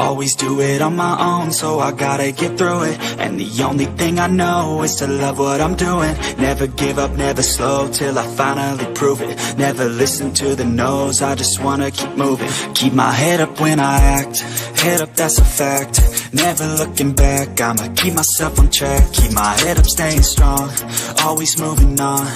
Always do it on my own, so I gotta get through it. And the only thing I know is to love what I'm doing. Never give up, never slow, till I finally prove it. Never listen to the no's, I just wanna keep moving. Keep my head up when I act, head up, that's a fact. Never looking back, I'ma keep myself on track. Keep my head up, staying strong, always moving on.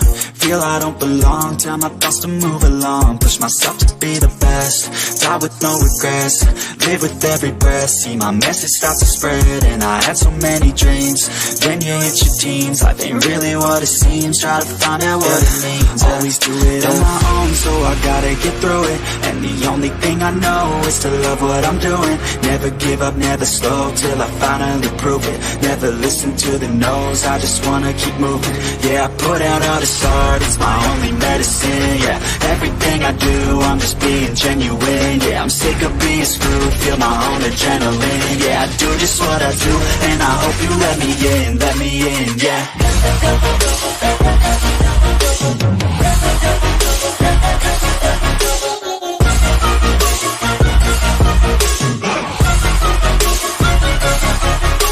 Feel I don't belong, tell my thoughts to move along. Push myself to be the best, die with no regrets. Live with every breath, see my message start to spread. And I had so many dreams, then you hit your teens. Life ain't really what it seems, try to find out what it means. Always do it on my own, so I gotta get through it. And the only thing I know is to love what I'm doing. Never give up, never slow, till I finally prove it. Never listen to the no's, I just wanna keep moving. Yeah, I put out all this art, it's my only medicine. Yeah, everything I do, I'm just being genuine. Yeah, I'm sick of being screwed, feel my own adrenaline. Yeah, I do just what I do, and I hope you let me in, yeah.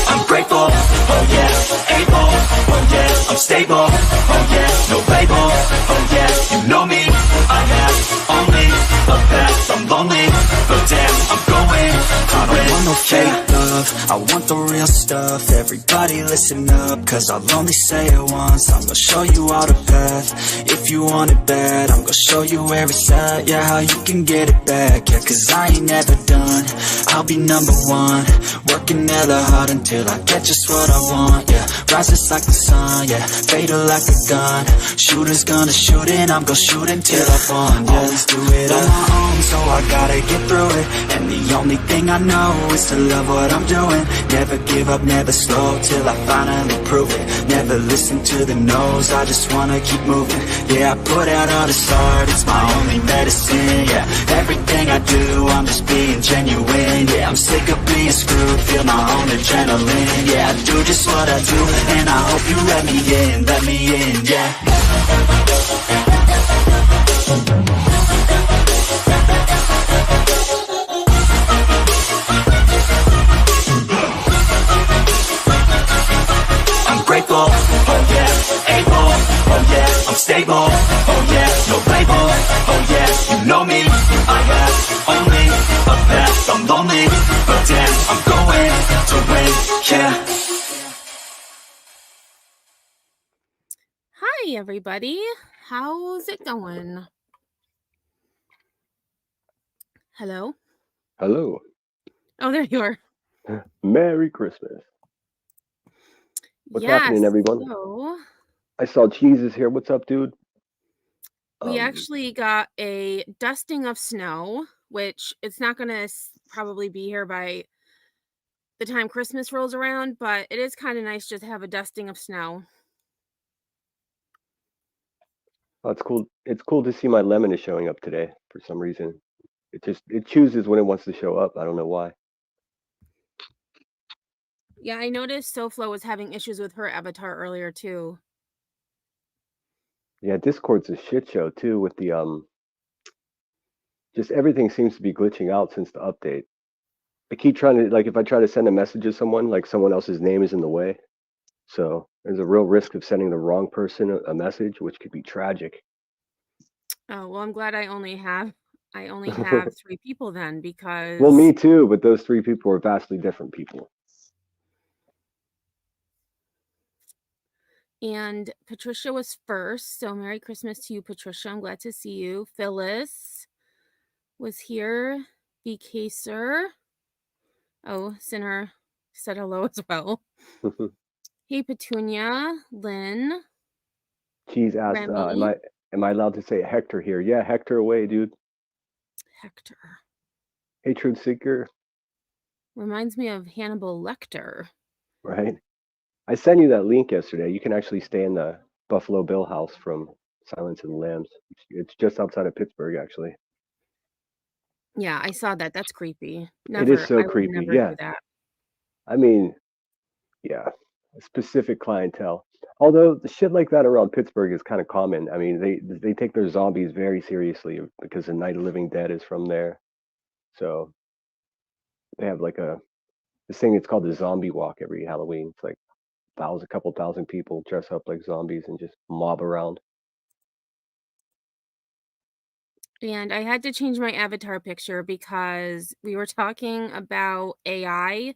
I'm grateful, oh yeah, able, oh yeah, I'm stable, oh yeah, no label, oh yeah, you know me, I have only the best. I'm lonely, but damn, I'm going. I don't want no fake love, I want the real stuff. Everybody listen up, cause I'll only say it once. I'm gonna show you all the path, if you want it bad. I'm gonna show you where it's at, yeah, how you can get it back. Yeah, cause I ain't never done, I'll be number one. Working hella hard until I get just what I want, yeah. Rises like the sun, yeah, fatal like a gun. Shooters gonna shoot and I'm gonna shoot until I fall, yeah. Always do it on my own, so I gotta get through it. And the only thing I know is to love what I'm doing. Never give up, never slow, till I finally prove it. Never listen to the no's, I just wanna keep moving. Yeah, I put out all this art, it's my only medicine. Yeah, everything I do, I'm just being genuine. Yeah, I'm sick of being screwed, feel my own adrenaline. Yeah, I do just what I do, and I hope you let me in, yeah. Grateful, oh yeah, able, oh yeah, I'm stable, oh yeah, no label, oh yeah, you know me, I have only the best. I'm lonely, but damn, I'm going to win, yeah. Hi, everybody. How's it going? Hello? Hello. Oh, there you are. Merry Christmas. What's happening, everyone? So I saw Cheese is here. What's up, dude? we actually got a dusting of snow, which it's not going to probably be here by the time Christmas rolls around, but it is kind of nice just to have a dusting of snow. That's cool. It's cool to see my lemon is showing up today for some reason. It chooses when it wants to show up. I don't know why. Yeah, I noticed SoFlo was having issues with her avatar earlier too. Yeah, Discord's a shit show too with the just everything seems to be glitching out since the update. I keep trying to, like, if I try to send a message to someone, like someone else's name is in the way. So there's a real risk of sending the wrong person a message, which could be tragic. Oh, well, I'm glad I only have 3 people then, because Well, me too, but those 3 people are vastly different people. And Patricia was first, so Merry Christmas to you, Patricia. I'm glad to see you. Phyllis was here. BK Sir. Oh, Sinner said hello as well. Hey, Petunia. Lynn. Cheese asked, am I allowed to say Hector here? Yeah, Hector away, dude. Hector. Hey, Truth Seeker. Reminds me of Hannibal Lecter. Right. I sent you that link yesterday. You can actually stay in the Buffalo Bill house from Silence of the Lambs. It's just outside of Pittsburgh, actually. Yeah, I saw that. That's creepy. It is so creepy. Never yeah. do that. I mean, yeah, a specific clientele. Although the shit like that around Pittsburgh is kind of common. I mean, they take their zombies very seriously because the Night of the Living Dead is from there. So They have like this thing. It's called the zombie walk every Halloween. It's like couple thousand people dress up like zombies and just mob around. And I had to change my avatar picture because we were talking about AI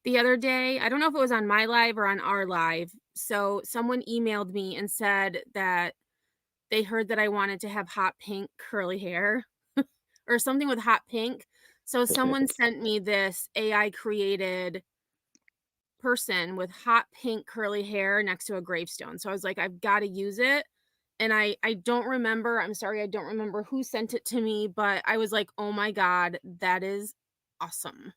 the other day. I don't know if it was on my live or on our live. So someone emailed me and said that they heard that I wanted to have hot pink curly hair or something with hot pink. So someone sent me this AI created person with hot pink curly hair next to a gravestone. So I was like, I've got to use it. And I don't remember, I'm sorry, I don't remember who sent it to me, but I was like, oh my God, that is awesome.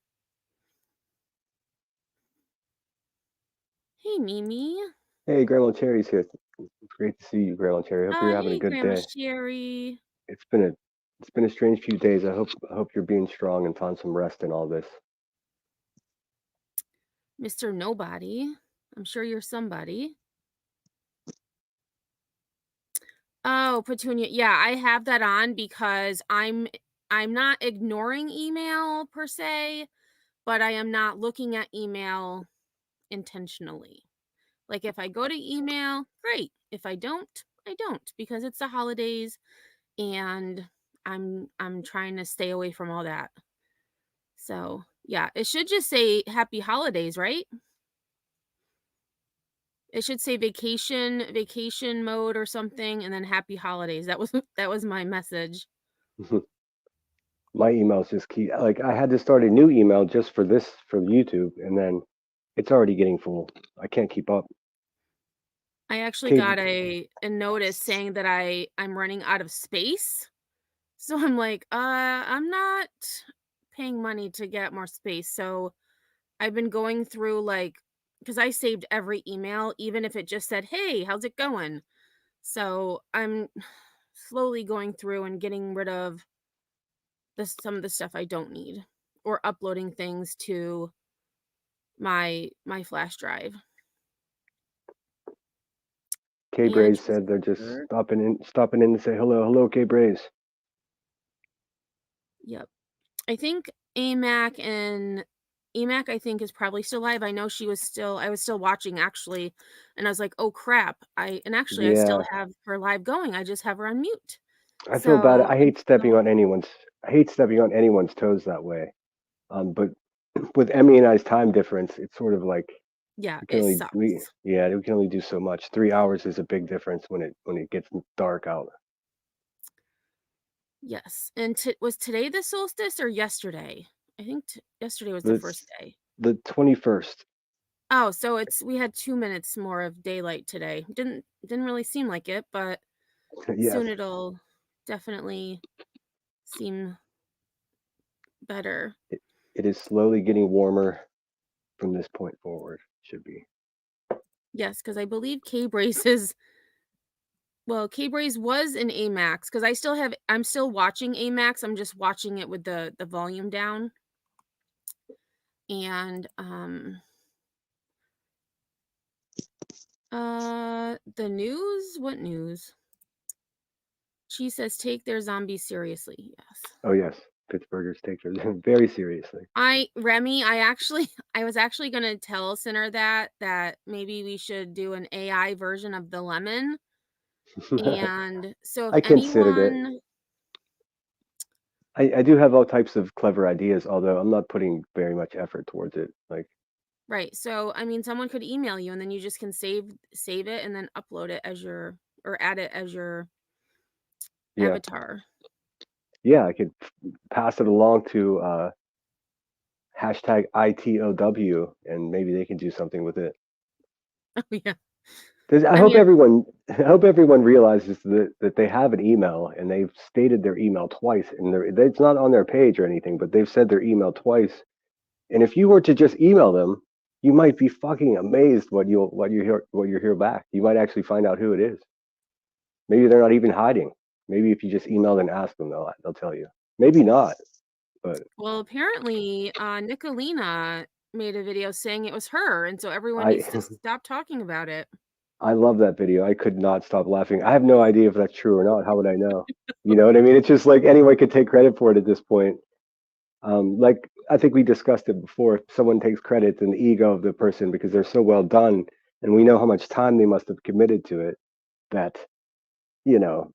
Hey, Mimi. Hey, Grandma Cherry's here. It's great to see you, Grandma Cherry. Hope you're having a Hey, good Grandma day. Sherry. It's been a strange few days. I hope you're being strong and found some rest in all this. Mr. Nobody. I'm sure you're somebody. Oh, Petunia. Yeah, I have that on because I'm not ignoring email per se, but I am not looking at email intentionally. Like if I go to email, great. If I don't, I don't because it's the holidays and I'm trying to stay away from all that. So, yeah, it should just say happy holidays, right? It should say vacation mode or something and then happy holidays. That was my message. My emails just keep like I had to start a new email just for this for YouTube, and then it's already getting full. I can't keep up. I actually Okay, got a notice saying that I'm running out of space. So I'm like, I'm not paying money to get more space. So I've been going through like because I saved every email, even if it just said, "Hey, how's it going?" So I'm slowly going through and getting rid of some of the stuff I don't need, or uploading things to my flash drive. K And Braze said they're just stopping in to say hello, K Braze. yep, I think AMAC and EMAC I think is probably still live. I know I was still watching actually, and I was like, oh crap. I still Yeah, have her live going. I just have her on mute. I feel bad. So I'm still I hate stepping on anyone's toes that way. But with Emmy and I's time difference, it's sort of like yeah, we can it only we sucks. yeah we can only do so much. 3 hours is a big difference when it gets dark out. Yes. And was today the solstice or yesterday? I think yesterday was the It's first day. the 21st. Oh, so we had 2 minutes more of daylight today. Didn't really seem like it, but Yes, soon it'll definitely seem better. it is slowly getting warmer from this point forward. Should be. Yes, because I believe K-Brace is K-Brace was in AMAX because I'm still watching AMAX. I'm just watching it with the volume down. And the news? What news? She says take their zombies seriously. Yes. Oh yes, Pittsburghers take their very seriously. Remy, I was actually gonna tell Sinner that maybe we should do an AI version of the lemon. And so if I considered it. anyone I do have all types of clever ideas, although I'm not putting very much effort towards it. Like, right, so I mean someone could email you and then you just can save it and then upload it as your or add it as your yeah, avatar. yeah, I could pass it along to hashtag ITOW, and maybe they can do something with it. Oh yeah. I I hope mean everyone, I hope everyone realizes that they have an email and they've stated their email twice, and it's not on their page or anything, but they've said their email twice. And if you were to just email them, you might be fucking amazed what you hear back. You might actually find out who it is. Maybe they're not even hiding. Maybe if you just email and ask them, they'll tell you. Maybe not, but well apparently Nicolina made a video saying it was her and so everyone I needs to stop talking about it. I love that video. I could not stop laughing. I have no idea if that's true or not. How would I know? You know what I mean? It's just like anyone could take credit for it at this point. Like I think we discussed it before. If someone takes credit, then the ego of the person, because they're so well done, and we know how much time they must have committed to it, that you know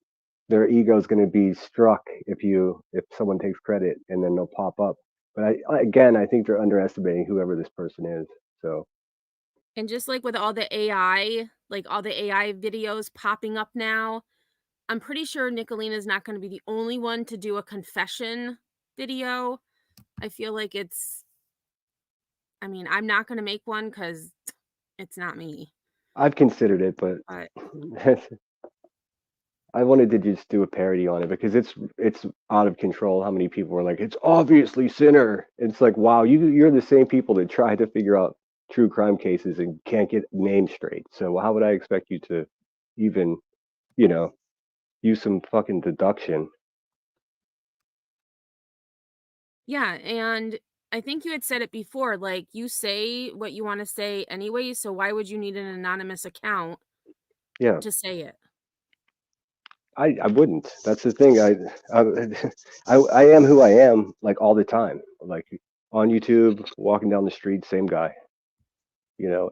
their ego is going to be struck if someone takes credit, and then they'll pop up. But again, I think they're underestimating whoever this person is. So And just like with all the AI, like all the AI videos popping up now, I'm pretty sure Nicolina's not gonna be the only one to do a confession video. I feel like I mean, I'm not gonna make one because it's not me, I've considered it, but but I wanted to just do a parody on it because it's out of control how many people are like, it's obviously Sinner. It's like, wow, you're the same people that try to figure out true crime cases and can't get names straight. So how would I expect you to even, you know, use some fucking deduction? yeah, and I think you had said it before, like, you say what you wanna say anyway, so why would you need an anonymous account Yeah, to say it? I wouldn't. That's the thing. I I am who I am like all the time. Like on YouTube, walking down the street, same guy.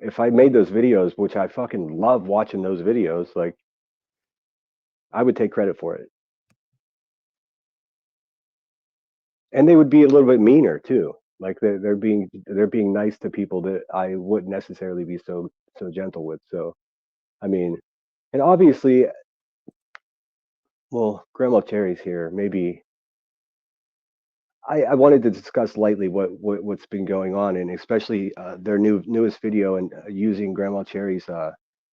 If I made those videos, which I fucking love watching those videos, like I would take credit for it. And they would be a little bit meaner too. Like they're being nice to people that I wouldn't necessarily be so gentle with. So I mean, and obviously, well, Grandma Cherry's here. Maybe I wanted to discuss lightly what's been going on, and especially their newest video and using Grandma Cherry's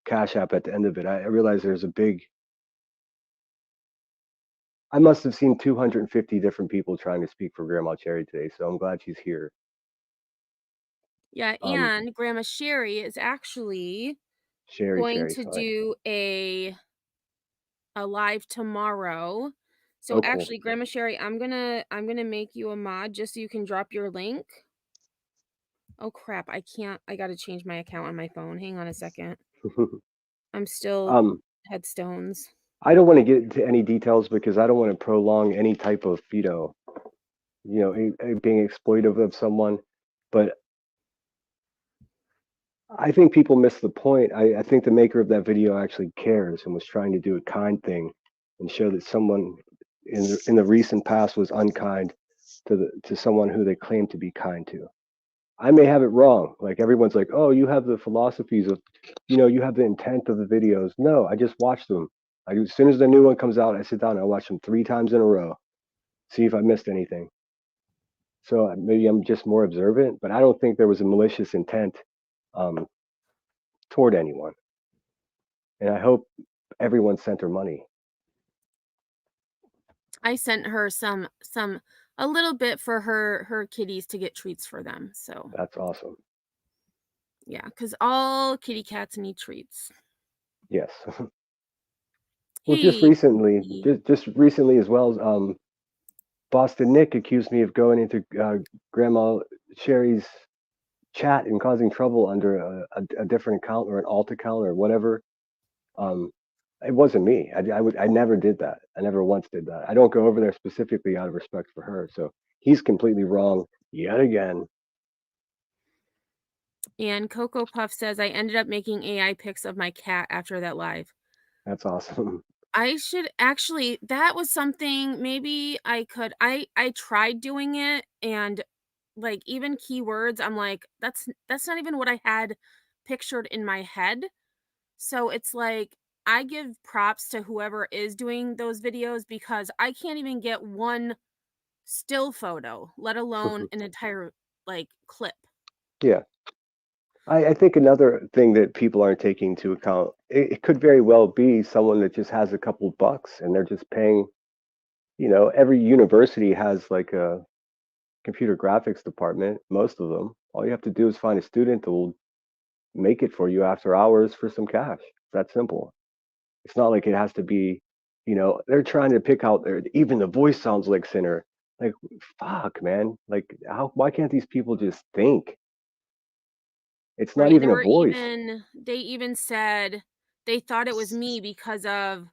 Cash App at the end of it. I realize there's a big. I must have seen 250 different people trying to speak for Grandma Cherry today, so I'm glad she's here. Yeah, Um, and Grandma Sherry is actually going Sherry, to sorry. do a live tomorrow. So Oh, cool. actually, Grandma Sherry, I'm gonna make you a mod just so you can drop your link. Oh crap, I can't. I gotta change my account on my phone. Hang on a second. I'm still um, headstones. I don't want to get into any details because I don't want to prolong any type of being exploitive of someone. But I think people miss the point. I think the maker of that video actually cares and was trying to do a kind thing and show that someone in the recent past was unkind to someone who they claim to be kind to. I may have it wrong. Like everyone's like, oh, you have the philosophies of, you have the intent of the videos. No, I just watch them. As soon as the new one comes out, I sit down and I watch them 3 times in a row, see if I missed anything. So maybe I'm just more observant, but I don't think there was a malicious intent um, toward anyone. And I hope everyone sent her money. I sent her some a little bit for her kitties to get treats for them. So That's awesome. yeah, because all kitty cats need treats. Yes. Well, just Hey, recently, Pinky. just recently as well, Boston Nick accused me of going into Grandma Sherry's chat and causing trouble under a different account or an alt account or whatever. Um, it wasn't me. I never did that. I never once did that. I don't go over there specifically out of respect for her. So he's completely wrong yet again. And Coco Puff says I ended up making AI pics of my cat after that live. That's awesome. I should actually that was something maybe I could I tried doing it and like even keywords I'm like that's not even what I had pictured in my head. So it's like I give props to whoever is doing those videos because I can't even get one still photo, let alone an entire like clip. Yeah. I think another thing that people aren't taking into account, it could very well be someone that just has a couple bucks and they're just paying, every university has like a computer graphics department, most of them. All you have to do is find a student that will make it for you after hours for some cash. It's that simple. It's not like it has to be, they're trying to pick out even the voice sounds like Sinner. Like, fuck, man. Like, why can't these people just think? It's not Right. even a voice. They even said they thought it was me because of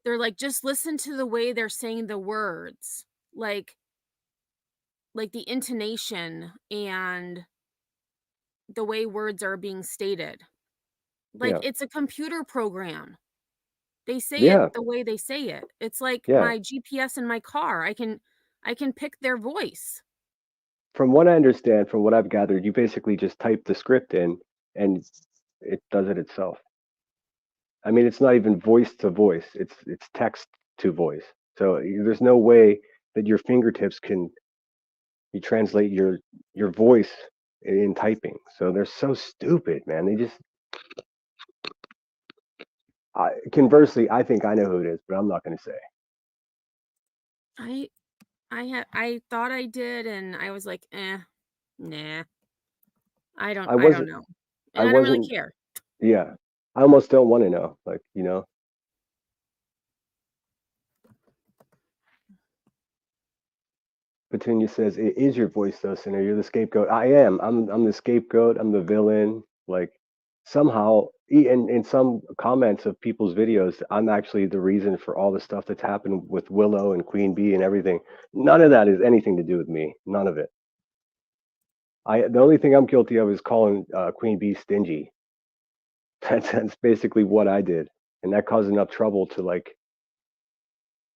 they're like, just listen to the way they're saying the words. Like like the intonation and the way words are being stated. Like, Yeah. it's a computer program. They say it Yeah. the way they say it. It's like Yeah. my GPS in my car. I can pick their voice. From what I understand, from what I've gathered, you basically just type the script in and it does it itself. I mean, it's not even voice to voice. It's text to voice. So there's no way that your fingertips can you translate your voice in typing. So they're so stupid, man. They just conversely, I think I know who it is, but I'm not going to say. I I thought I did, and I was like, nah, I I don't wasn't know, I and I don't really wasn't care. yeah. I almost don't want to know, like, you know. Petunia says, "It is your voice, though, Sinner. You're the scapegoat." I am. I'm the scapegoat. I'm the villain. Like somehow, in some comments of people's videos, I'm actually the reason for all the stuff that's happened with Willow and Queen Bee and everything. None of that is anything to do with me. None of it. The only thing I'm guilty of is calling Queen Bee stingy. That's basically what I did, and that caused enough trouble to like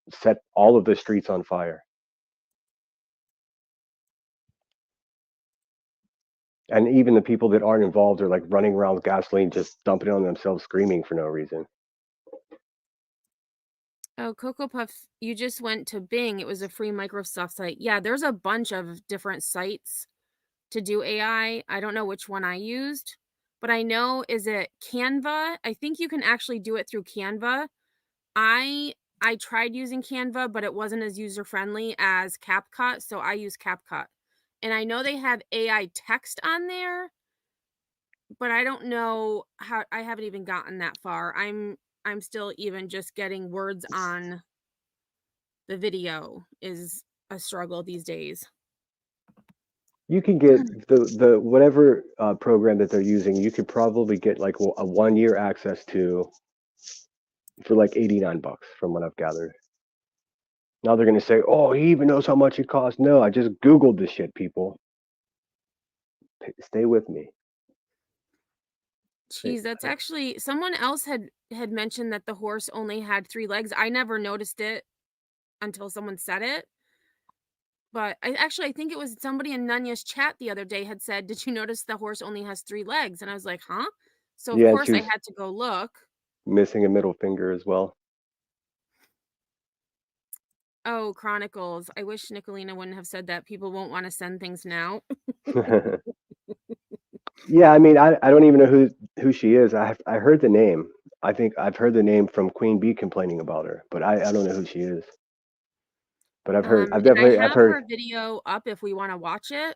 set all of the streets on fire. And even the people that aren't involved are like running around with gasoline, just dumping it on themselves, screaming for no reason. Oh, Cocoa Puff, you just went to Bing. It was a free Microsoft site. Yeah, there's a bunch of different sites to do AI. I don't know which one I used, but I know is it Canva? I think you can actually do it through Canva. I I tried using Canva, but it wasn't as user friendly as CapCut, so I use CapCut. And I know they have AI text on there, but I don't know how I haven't even gotten that far. I'm still even just getting words on the video is a struggle these days. You can get the whatever program that they're using. You could probably get like a 1 year access to for like $89, from what I've gathered. Now they're gonna say, "Oh, he even knows how much it costs." No, I just Googled this shit, people. Stay with me. Geez, that's actually someone else had mentioned that the horse only had 3 legs. I never noticed it until someone said it. But I think it was somebody in Nanya's chat the other day had said, "Did you notice the horse only has 3 legs?" And I was like, "Huh?" So of Yeah, and course she I was had to go look. missing a middle finger as well. Oh, Chronicles. I wish Nicolina wouldn't have said that. People won't want to send things now. Yeah, I mean, I don't even know who she is. I heard the name. I think I've heard the name from Queen Bee complaining about her, but I don't know who she is. But I've And I I've have heard. her video up if we want to watch it.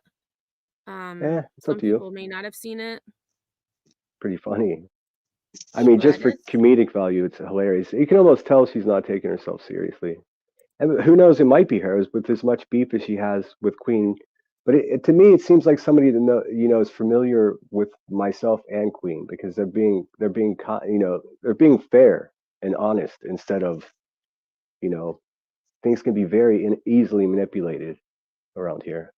It's up Some to you. people may not have seen it. Pretty funny. I Hey mean, just for Gladys. comedic value, it's hilarious. You can almost tell she's not taking herself seriously. And who knows? It might be hers with as much beef as she has with Queen. But to me, it seems like somebody that is familiar with myself and Queen because they're being fair and honest instead of you know things can be very easily manipulated around here.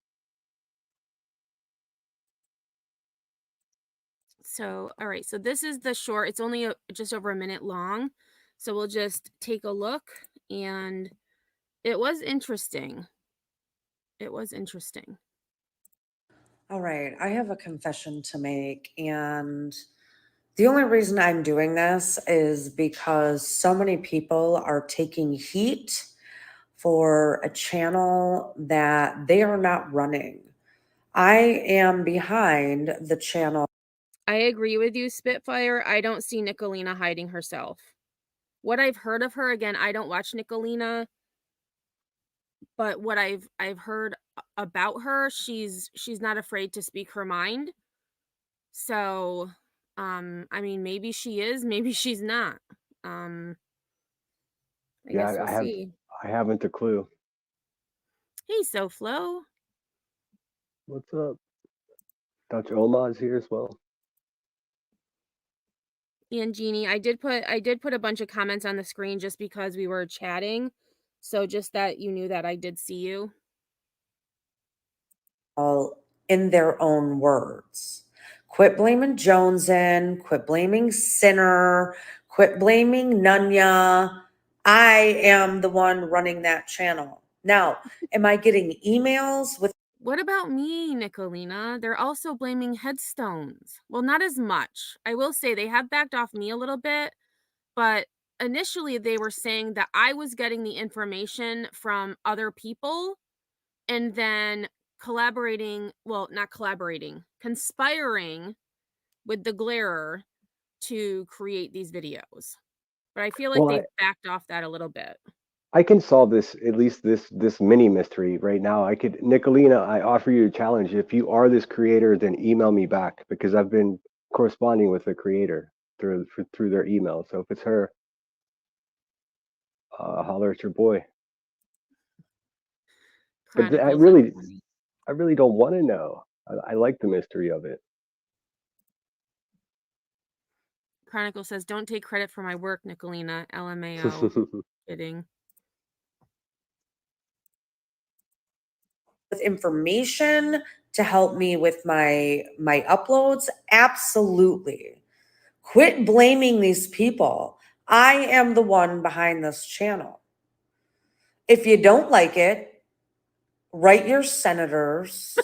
So, all right. So this is the short. It's only just over a minute long. So we'll just take a look, and it was interesting. It was interesting. All right, I have a confession to make, and the only reason I'm doing this is because so many people are taking heat for a channel that they are not running. I am behind the channel. I agree with you, Spitfire. I don't see Nicolina hiding herself. What I've heard of her, again, I don't watch Nicolina, but what I've heard about her, she's not afraid to speak her mind. So, I mean, maybe she is, maybe she's not. Um, I Yeah, guess we'll see. I haven't a clue. Hey, SoFlo. What's up? Dutch Oma is here as well. And Jeannie, I did put a bunch of comments on the screen just because we were chatting. So just that you knew that I did see you. all in their own words. Quit blaming Jonesin, quit blaming Sinner, quit blaming Nunya. I am the one running that channel. Now, am I getting emails with What about me, Nicolina? They're also blaming headstones. Well, not as much. I will say they have backed off me a little bit, but initially they were saying that I was getting the information from other people and then conspiring with the Glarer to create these videos. But I feel like Well, they've backed off that a little bit. I can solve this, at least this mini mystery right now. I could, Nicolina, I offer you a challenge. If you are this creator, then email me back because I've been corresponding with the creator through their email. So if it's her, holler at your boy. But Chronicles of I really don't want to know. I like the mystery of it. Chronicle says, "Don't take credit for my work, Nicolina. LMAO." Kidding. information to help me with my uploads? Absolutely. Quit blaming these people. I am the one behind this channel. If you don't like it, write your senators,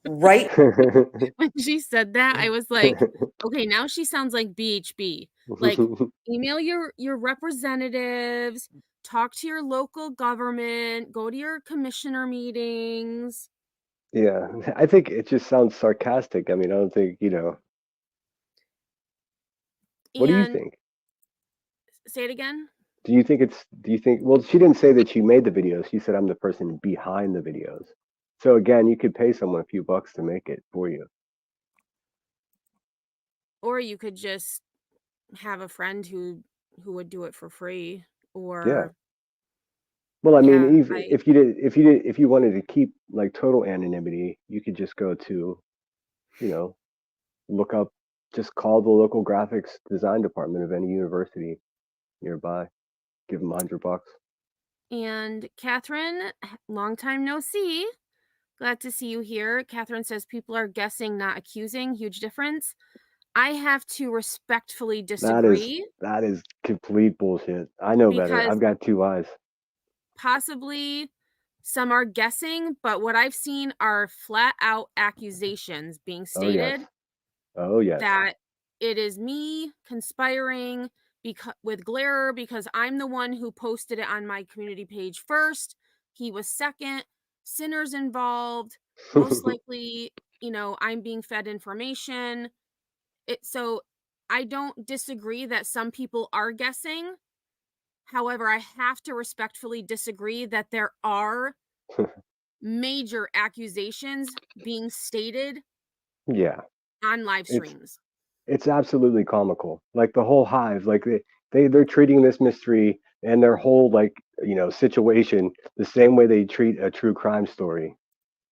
write When she said that, I was like, okay, now she sounds like BHB. Like, email your representatives, talk to your local government, go to your commissioner meetings. Yeah, I think it just sounds sarcastic. I mean, I don't think, what do you And think? say it again. Do you think well, she didn't say that she made the videos. She said I'm the person behind the videos. So again, you could pay someone a few bucks to make it for you. Or you could just have a friend who would do it for free. Yeah. Or Well, I mean, yeah, if you wanted to keep like total anonymity, you could just go to, you know, look up, just call the local graphics design department of any university nearby. Give them $100. And Catherine, long time no see. Glad to see you here. Catherine says people are guessing, not accusing. Huge difference. I have to respectfully disagree That is complete bullshit. I know better. because I've got two eyes. possibly some are guessing, but what I've seen are flat out accusations being Oh yes. stated Oh yes. that it is me conspiring with Glarer because I'm the one who posted it on my community page first. He was second. Sinners involved. Most likely, I'm being fed information. So I don't disagree that some people are guessing. However, I have to respectfully disagree that there are major accusations being stated Yeah. on live It's streams. it's absolutely comical. Like the whole hive, like they're treating this mystery and their whole like, situation the same way they treat a true crime story.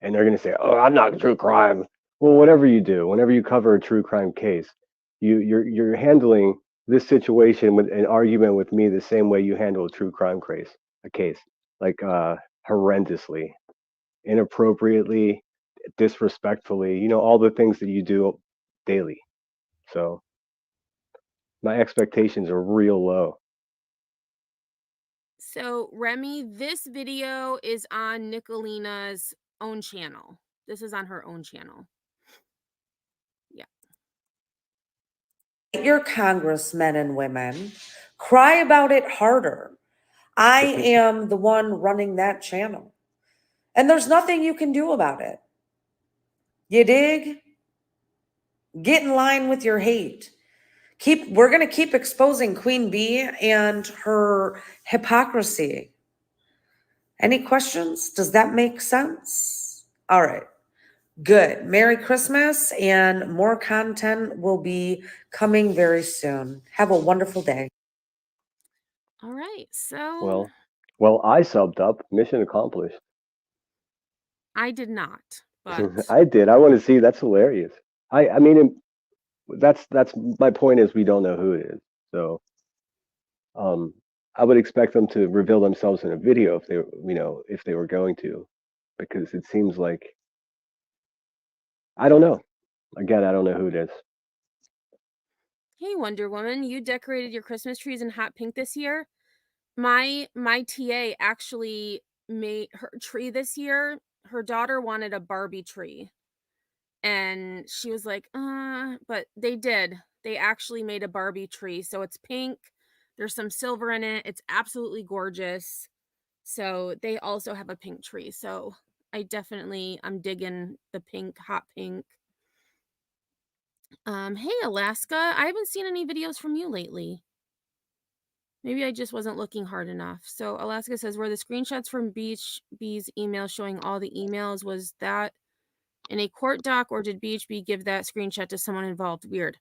And they're going to say, "Oh, I'm not true crime." Well, whatever you do, whenever you cover a true crime case, you're handling this situation with an argument with me the same way you handle a true crime case, like horrendously, inappropriately, disrespectfully, all the things that you do daily. So my expectations are real low. So, Remy, this video is on Nicolina's own channel. This is on her own channel. Yeah. your congressmen and women, cry about it harder. I am the one running that channel. And there's nothing you can do about it. You dig? Get in line with your hate. We're going to keep exposing Queen Bee and her hypocrisy. Any questions? Does that make sense? All right. Good. Merry Christmas, and more content will be coming very soon. Have a wonderful day. All right. So, Well, I subbed up. Mission accomplished. I did not, but I did. I want to see. That's hilarious. I mean, that's my point is we don't know who it is. So, um, I would expect them to reveal themselves in a video if they were going to, because it seems like I don't know. Again, I don't know who it is. Hey, Wonder Woman, you decorated your Christmas trees in hot pink this year. My TA actually made her tree this year. Her daughter wanted a Barbie tree, and she was like, but they did. They actually made a Barbie tree, so it's pink. There's some silver in it. It's absolutely gorgeous. So they also have a pink tree. So I'm digging the pink, hot pink. Hey, Alaska, I haven't seen any videos from you lately. Maybe I just wasn't looking hard enough. So Alaska says, were the screenshots from BHB's email showing all the emails? Was that in a court doc, or did BHB give that screenshot to someone involved? Weird.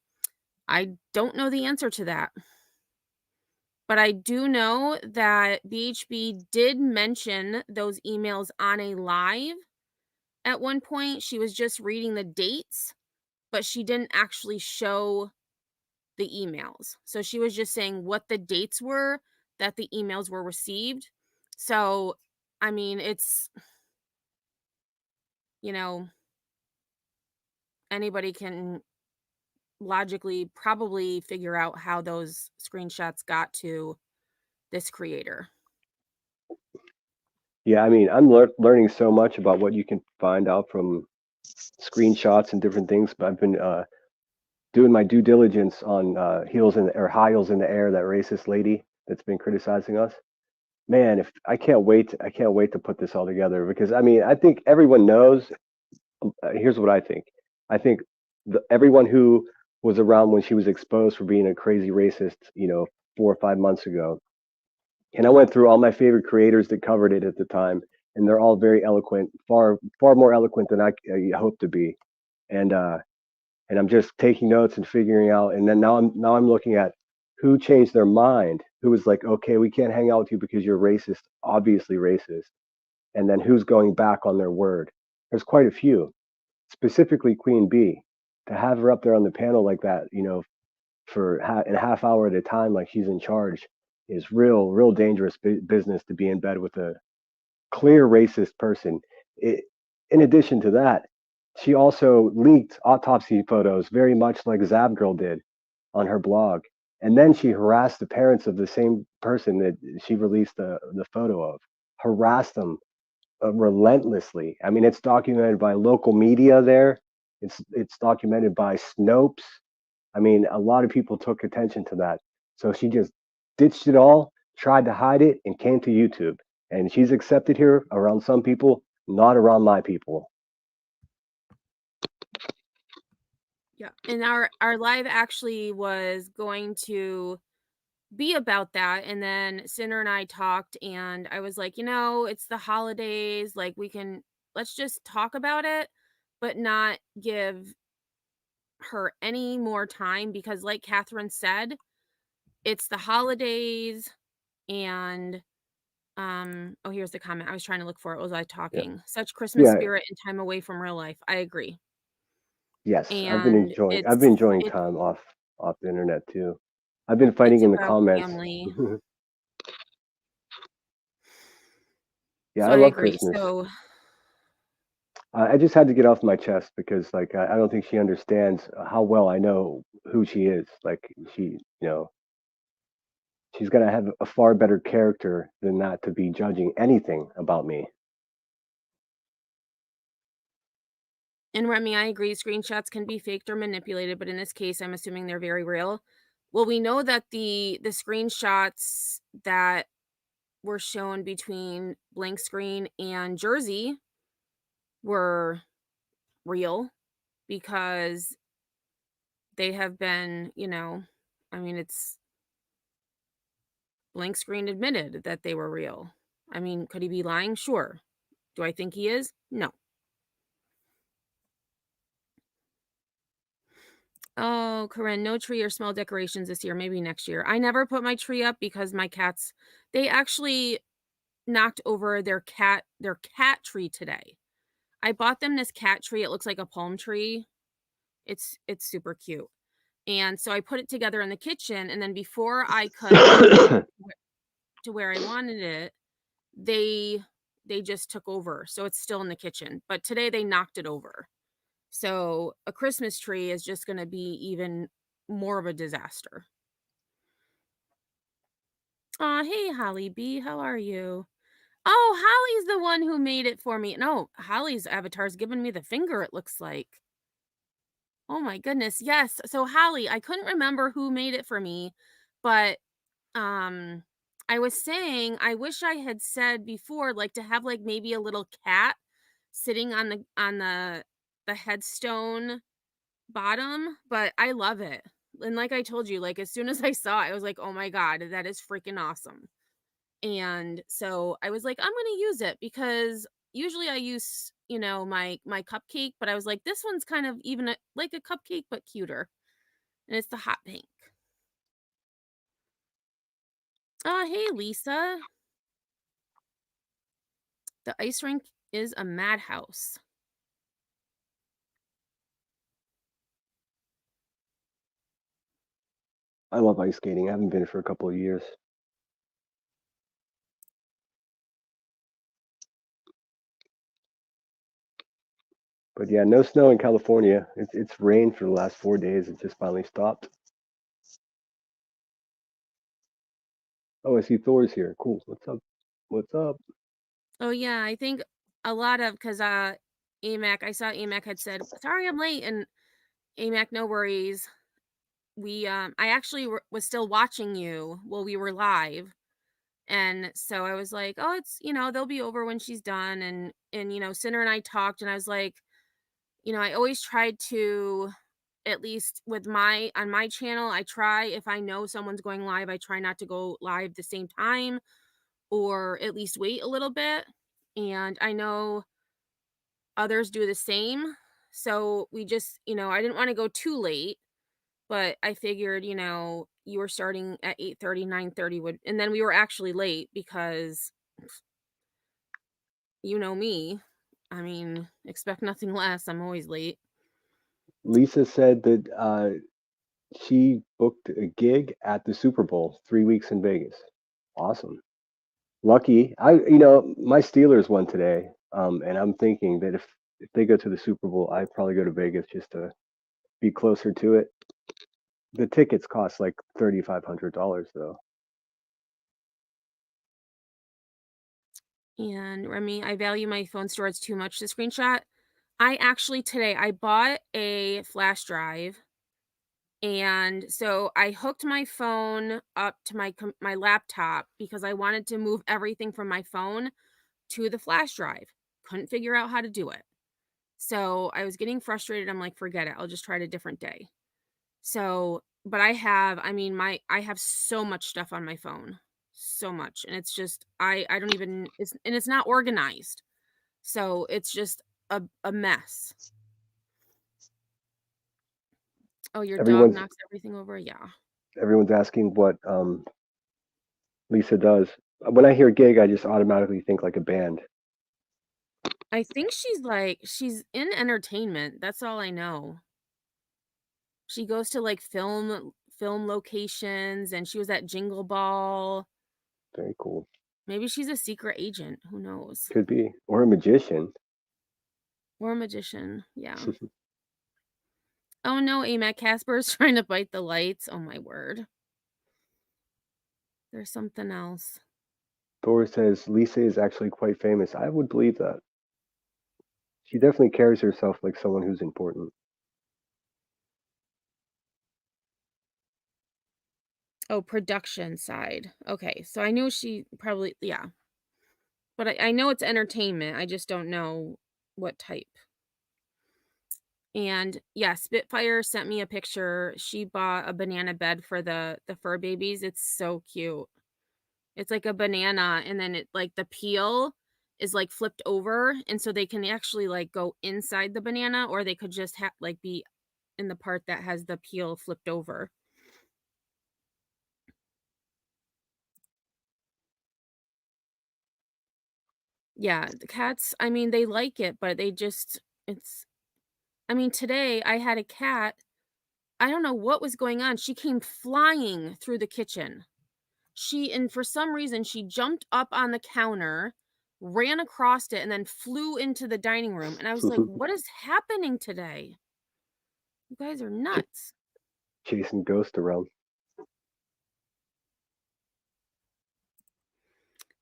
I don't know the answer to that. But I do know that BHB did mention those emails on a live at one point. She was just reading the dates, but she didn't actually show the emails. So she was just saying what the dates were that the emails were received. So, I mean, it's, anybody can logically probably figure out how those screenshots got to this creator. Yeah, I mean, I'm learning so much about what you can find out from screenshots and different things. But I've been doing my due diligence on high heels in the air, that racist lady that's been criticizing us. Man, if I can't wait to put this all together, because I mean, I think everyone knows. Here's what I think. I think everyone who was around when she was exposed for being a crazy racist, 4 or 5 months ago, and I went through all my favorite creators that covered it at the time, and they're all very eloquent, far more eloquent than I hope to be, and I'm just taking notes and figuring out, and then now I'm looking at who changed their mind, who was like, okay, we can't hang out with you because you're racist, obviously racist, and then who's going back on their word. There's quite a few, specifically Queen Bee, to have her up there on the panel like that, for in a half hour at a time, like she's in charge, is real dangerous business to be in bed with a clear racist person. In addition to that, she also leaked autopsy photos, very much like Zab Girl did on her blog. And then she harassed the parents of the same person that she released the photo of, harassed them relentlessly. I mean, it's documented by local media there. It's documented by Snopes. I mean, a lot of people took attention to that. So she just ditched it all, tried to hide it, and came to YouTube. And she's accepted here around some people, not around my people. Yeah. And our live actually was going to be about that. And then Sinner and I talked, and I was like, it's the holidays. Like, let's just talk about it, but not give her any more time, because like Catherine said, it's the holidays. And here's the comment. I was trying to look for it. Was I talking? Yeah. Such Christmas Yeah. spirit and time away from real life. I agree. Yes, I've been And enjoying time off the internet too. I've been fighting it's in the about comments. family. Yeah, So I I love agree. Christmas. So I just had to get off my chest because, like, I don't think she understands how well I know who she is. Like, she's got to have a far better character than that to be judging anything about me. And Remy, I agree. Screenshots can be faked or manipulated, but in this case, I'm assuming they're very real. Well, we know that the screenshots that were shown between Blank Screen and Jersey were real, because they have been, it's Blank Screen admitted that they were real. I mean, could he be lying? Sure. Do I think he is? No. Oh, Corinne, no tree or small decorations this year, maybe next year. I never put my tree up because my cats, they actually knocked over their cat tree today. I bought them this cat tree. It looks like a palm tree. It's super cute. And so I put it together in the kitchen, and then before I could to where I wanted it, they just took over. So it's still in the kitchen. But today they knocked it over. So a Christmas tree is just going to be even more of a disaster. Aw, hey, Holly B, how are you? Oh, Holly's the one who made it for me. No, Holly's avatar's giving me the finger, it looks like. Oh my goodness, yes. So Holly, I couldn't remember who made it for me, but um I was saying I wish I had said before, like, to have like maybe a little cat sitting on the headstone bottom, but I love it. And like I told you, like as soon as I saw it, I was like, "Oh my god, that is freaking awesome." And so I was like, "I'm going to use it because usually I use, my cupcake, but I was like, this one's kind of even like a cupcake but cuter." And it's the hot pink. Oh, hey Lisa. The ice rink is a madhouse. I love ice skating. I haven't been for a couple of years. But yeah, no snow in California. It's rained for the last 4 days. It just finally stopped. Oh, I see Thor's here. Cool. What's up? What's up? Oh yeah, I think a lot of cuz AMAC, I saw AMAC had said, "Sorry I'm late." And AMAC, no worries. I actually was still watching you while we were live. And so I was like, "Oh, it's, they'll be over when she's done." And Sinner and I talked, and I was like, I always tried to, at least with on my channel, I try, if I know someone's going live, I try not to go live the same time, or at least wait a little bit. And I know others do the same. So we just, I didn't want to go too late, but I figured, you were starting at 8:30, 9:30 would, and then we were actually late because you know me. I mean, expect nothing less. I'm always late. Lisa said that she booked a gig at the Super Bowl, 3 weeks in Vegas. Awesome. Lucky. My Steelers won today, and I'm thinking that if they go to the Super Bowl, I'd probably go to Vegas just to be closer to it. The tickets cost like $3,500 though. And Remy, I value my phone storage too much to screenshot. I actually today I bought a flash drive, and so I hooked my phone up to my laptop because I wanted to move everything from my phone to the flash drive. Couldn't figure out how to do it. So I was getting frustrated. I'm like, forget it. I'll just try it a different day. So, but I have so much stuff on my phone. So much. And it's just I don't even it's not organized. So it's just a mess. Oh, your dog Everyone's knocks everything over? Yeah. everyone's asking what Lisa does. When I hear gig, I just automatically think like a band. I think she's in entertainment. That's all I know. She goes to like film locations, and she was at Jingle Ball. Very cool. Maybe she's a secret agent. Who knows? Could be. Or a magician. Or a magician. Yeah. Oh no, AMAC, Casper's trying to bite the lights. Oh my word. There's something else. Thor says Lisa is actually quite famous. I would believe that. She definitely carries herself like someone who's important. Oh, production side. Okay, so I knew she probably, yeah. But I know it's entertainment. I just don't know what type. And yeah, Spitfire sent me a picture. She bought a banana bed for the fur babies. It's so cute. It's like a banana, and then it like the peel is like flipped over, and so they can actually like go inside the banana, or they could just like be in the part that has the peel flipped over. Yeah, the cats, I mean, they like it, but today I had a cat. I don't know what was going on. She came flying through the kitchen. And for some reason, she jumped up on the counter, ran across it, and then flew into the dining room. And I was like, what is happening today? You guys are nuts. Chasing ghosts around.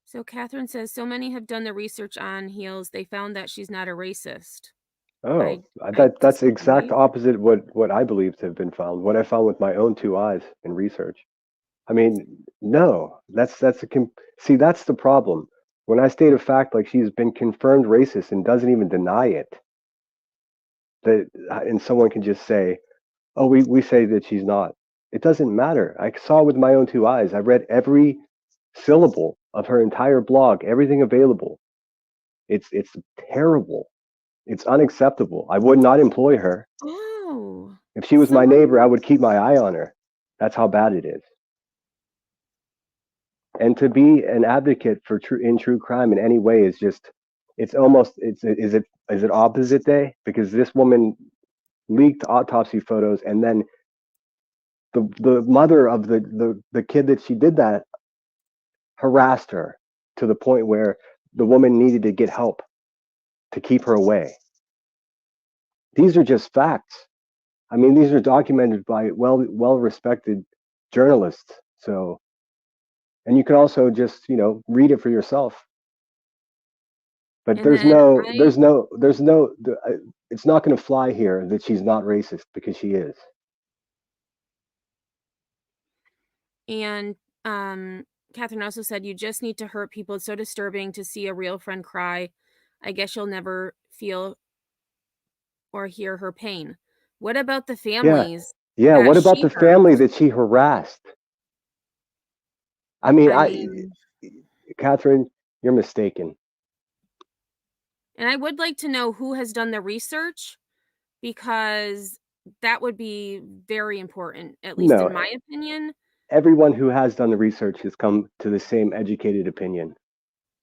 So Catherine says, so many have done the research on Heels. They found that she's not a racist. Oh, I that's exact disagree. opposite what I believe to have been found. What I found with my own two eyes in research. I mean, no, see, that's the problem. When I state a fact like she's been confirmed racist and doesn't even deny it, that and someone can just say, "Oh, we say that she's not." It doesn't matter. I saw with my own two eyes. I read every syllable of her entire blog, everything available. It's terrible. It's unacceptable. I would not employ her. Oh, If she was my someone neighbor, I would keep my eye on her. That's how bad it is. And to be an advocate for true crime in any way is just it's almost it's is it opposite day because this woman leaked autopsy photos and then the mother of the kid that she did that harassed her to the point where the woman needed to get help to keep her away. These are just facts. I mean, these are documented by well respected journalists. So, and you can also just read it for yourself. But and then it's not going to fly here that she's not racist because she is. And Catherine also said, you just need to hurt people. It's so disturbing to see a real friend cry. I guess you'll never feel or hear her pain. What about the families Yeah. that What about she the hurt? family that she harassed? I mean, I mean, Catherine, you're mistaken. and I would like to know who has done the research because that would be very important, at least No, in my opinion. everyone who has done the research has come to the same educated opinion.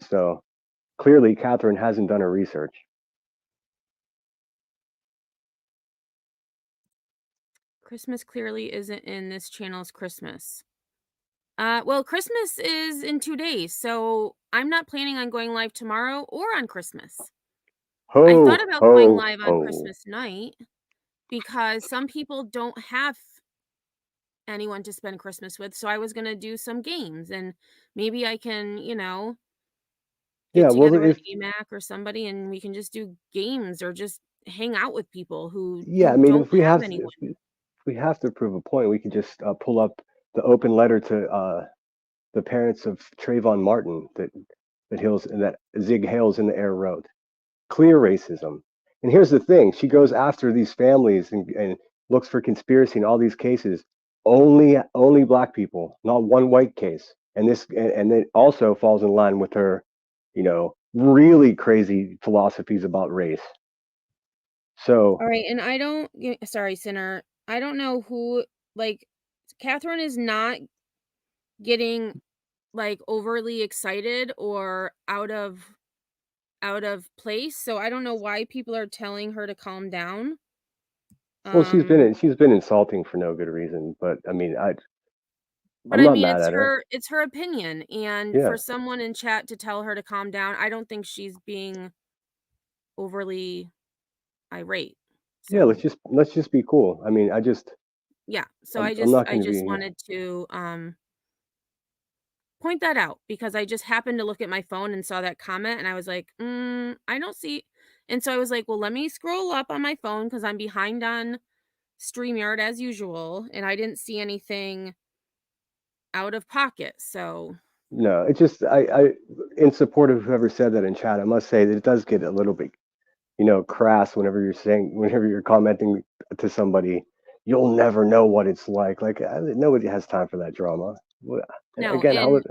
So clearly, Catherine hasn't done her research. Christmas clearly isn't in this channel's Christmas. Well, Christmas is in 2 days, so I'm not planning on going live tomorrow or on Christmas. I thought Ho, about going ho, live on ho. Christmas night because some people don't have anyone to spend Christmas with, so I was gonna do some games and maybe I can, get Yeah, well, together with if AMAC or somebody and we can just do games or just hang out with people who yeah, I mean, don't have anyone. if we have to prove a point, we could just pull up the open letter to the parents of Trayvon Martin that Zig Hales in the air wrote. Clear racism. And here's the thing: she goes after these families and looks for conspiracy in all these cases. Only black people, not one white case. And it also falls in line with her, really crazy philosophies about race. So All right, and I don't sorry, Sinner. I don't know who like Catherine is not getting like overly excited or out of place, so I don't know why people are telling her to calm down. well, Um she's been insulting for no good reason. But I mean, but I'm I not mean mad at her. it's her opinion, and Yeah, for someone in chat to tell her to calm down, I don't think she's being overly irate. yeah. So, Let's just be cool. I mean, yeah. So I'm not I going to just be. wanted to point that out because I just happened to look at my phone and saw that comment and I was like, I don't see. And so I was like, well, let me scroll up on my phone because I'm behind on StreamYard as usual. And I didn't see anything out of pocket. So, No, it's just in support of whoever said that in chat. I must say that it does get a little bit, crass whenever you're commenting to somebody. You'll never know what it's like. Like nobody has time for that drama. no, Again, how and would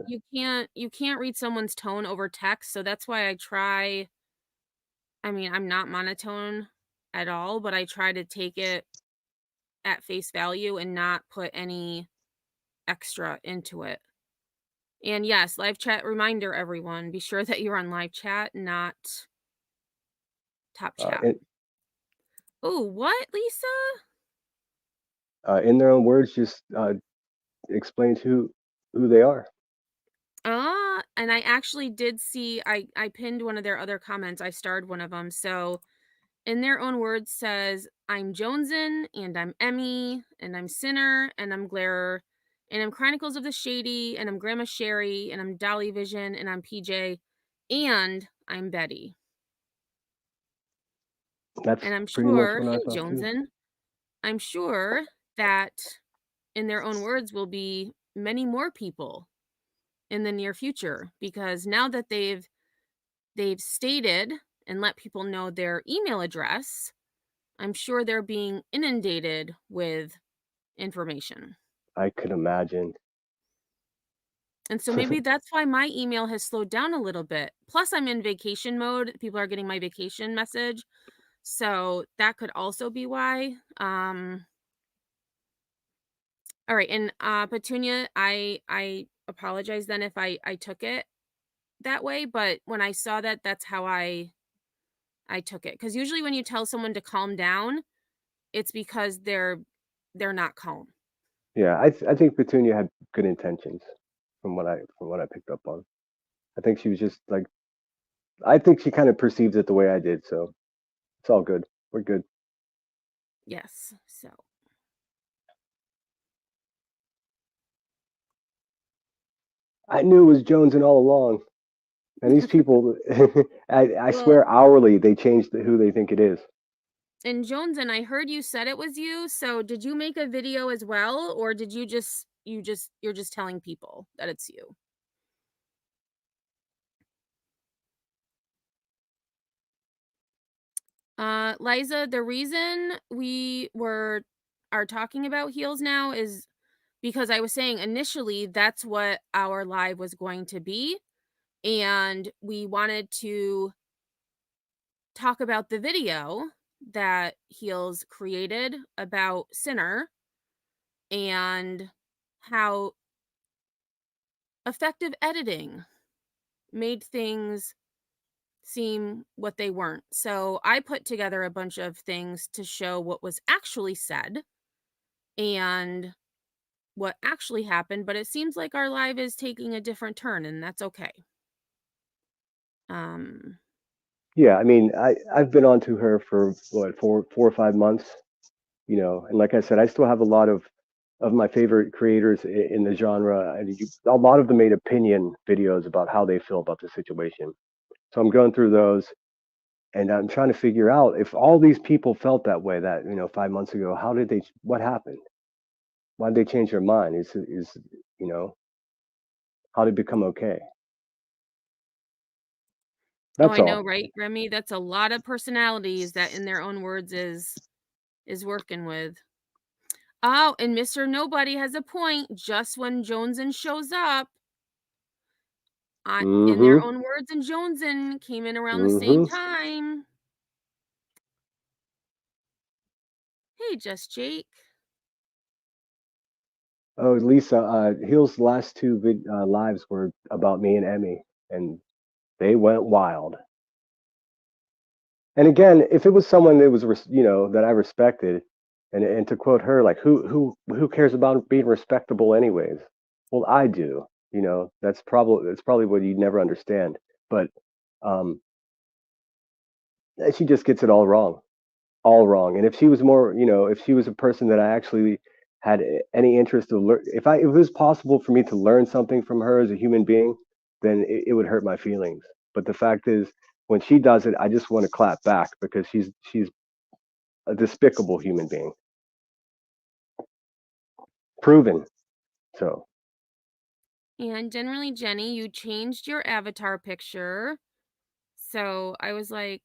you can't read someone's tone over text. So that's why I try. I mean, I'm not monotone at all, but I try to take it at face value and not put any extra into it. And yes, live chat reminder, everyone. Be sure that you're on live chat, not top chat. in, Oh, what, Lisa? in their own words, just explain who they are. and I actually did see, I pinned one of their other comments. I starred one of them. So in their own words says, I'm Jonesin, and I'm Emmy, and I'm Sinner, and I'm Glarer, and I'm Chronicles of the Shady, and I'm Grandma Sherry, and I'm Dolly Vision, and I'm PJ, and I'm Betty. That's And I'm pretty much sure, what I hey, thought too. Jonesin, I'm sure that in their own words will be many more people in the near future, because now that they've stated and let people know their email address, I'm sure they're being inundated with information. I could imagine. And so maybe that's why my email has slowed down a little bit. Plus, I'm in vacation mode. People are getting my vacation message. So that could also be why. All right. And Petunia, I apologize then if I took it that way. But when I saw that, that's how I took it. Because usually when you tell someone to calm down, it's because they're not calm. Yeah, I think Petunia had good intentions from what I picked up on. I think she was just like, I think she kind of perceived it the way I did, so it's all good. We're good. Yes. So I knew it was Jones and all along. And these people, I well, swear hourly they change who they think it is. and Jones, and I heard you said it was you. So did you make a video as well, or did you're just telling people that it's you? Liza, the reason we are talking about heels now is because I was saying initially that's what our live was going to be, and we wanted to talk about the video that Heels created about Sinner and how effective editing made things seem what they weren't. So I put together a bunch of things to show what was actually said and what actually happened, but it seems like our live is taking a different turn, and that's okay. Um Yeah, I mean, I've been on to her for what 4 or 5 months, and like I said, I still have a lot of my favorite creators in the genre, and a lot of them made opinion videos about how they feel about the situation. So I'm going through those, and I'm trying to figure out if all these people felt that way that 5 months ago, how did they? What happened? Why did they change their mind? Is you know how did it become okay? oh, That's I know, all. right, Remy? That's a lot of personalities that in their own words is working with. Oh, and Mr. Nobody has a point. Just when Jonesin shows up, in their Mm-hmm. own words, and Jonesin came in around the same Mm-hmm. time. Hey, Just Jake. Oh, Lisa, Hill's last two lives were about me and Emmy, and they went wild. And again, if it was someone that was, that I respected, and to quote her, like, who cares about being respectable anyways? Well, I do. That's probably what you'd never understand. But um, she just gets it all wrong. And if she was more, if she was a person that I actually had any interest to learn, if it was possible for me to learn something from her as a human being, then it would hurt my feelings. But the fact is, when she does it, I just want to clap back because she's a despicable human being, proven. So And generally, Jenny, you changed your avatar picture. So I was like,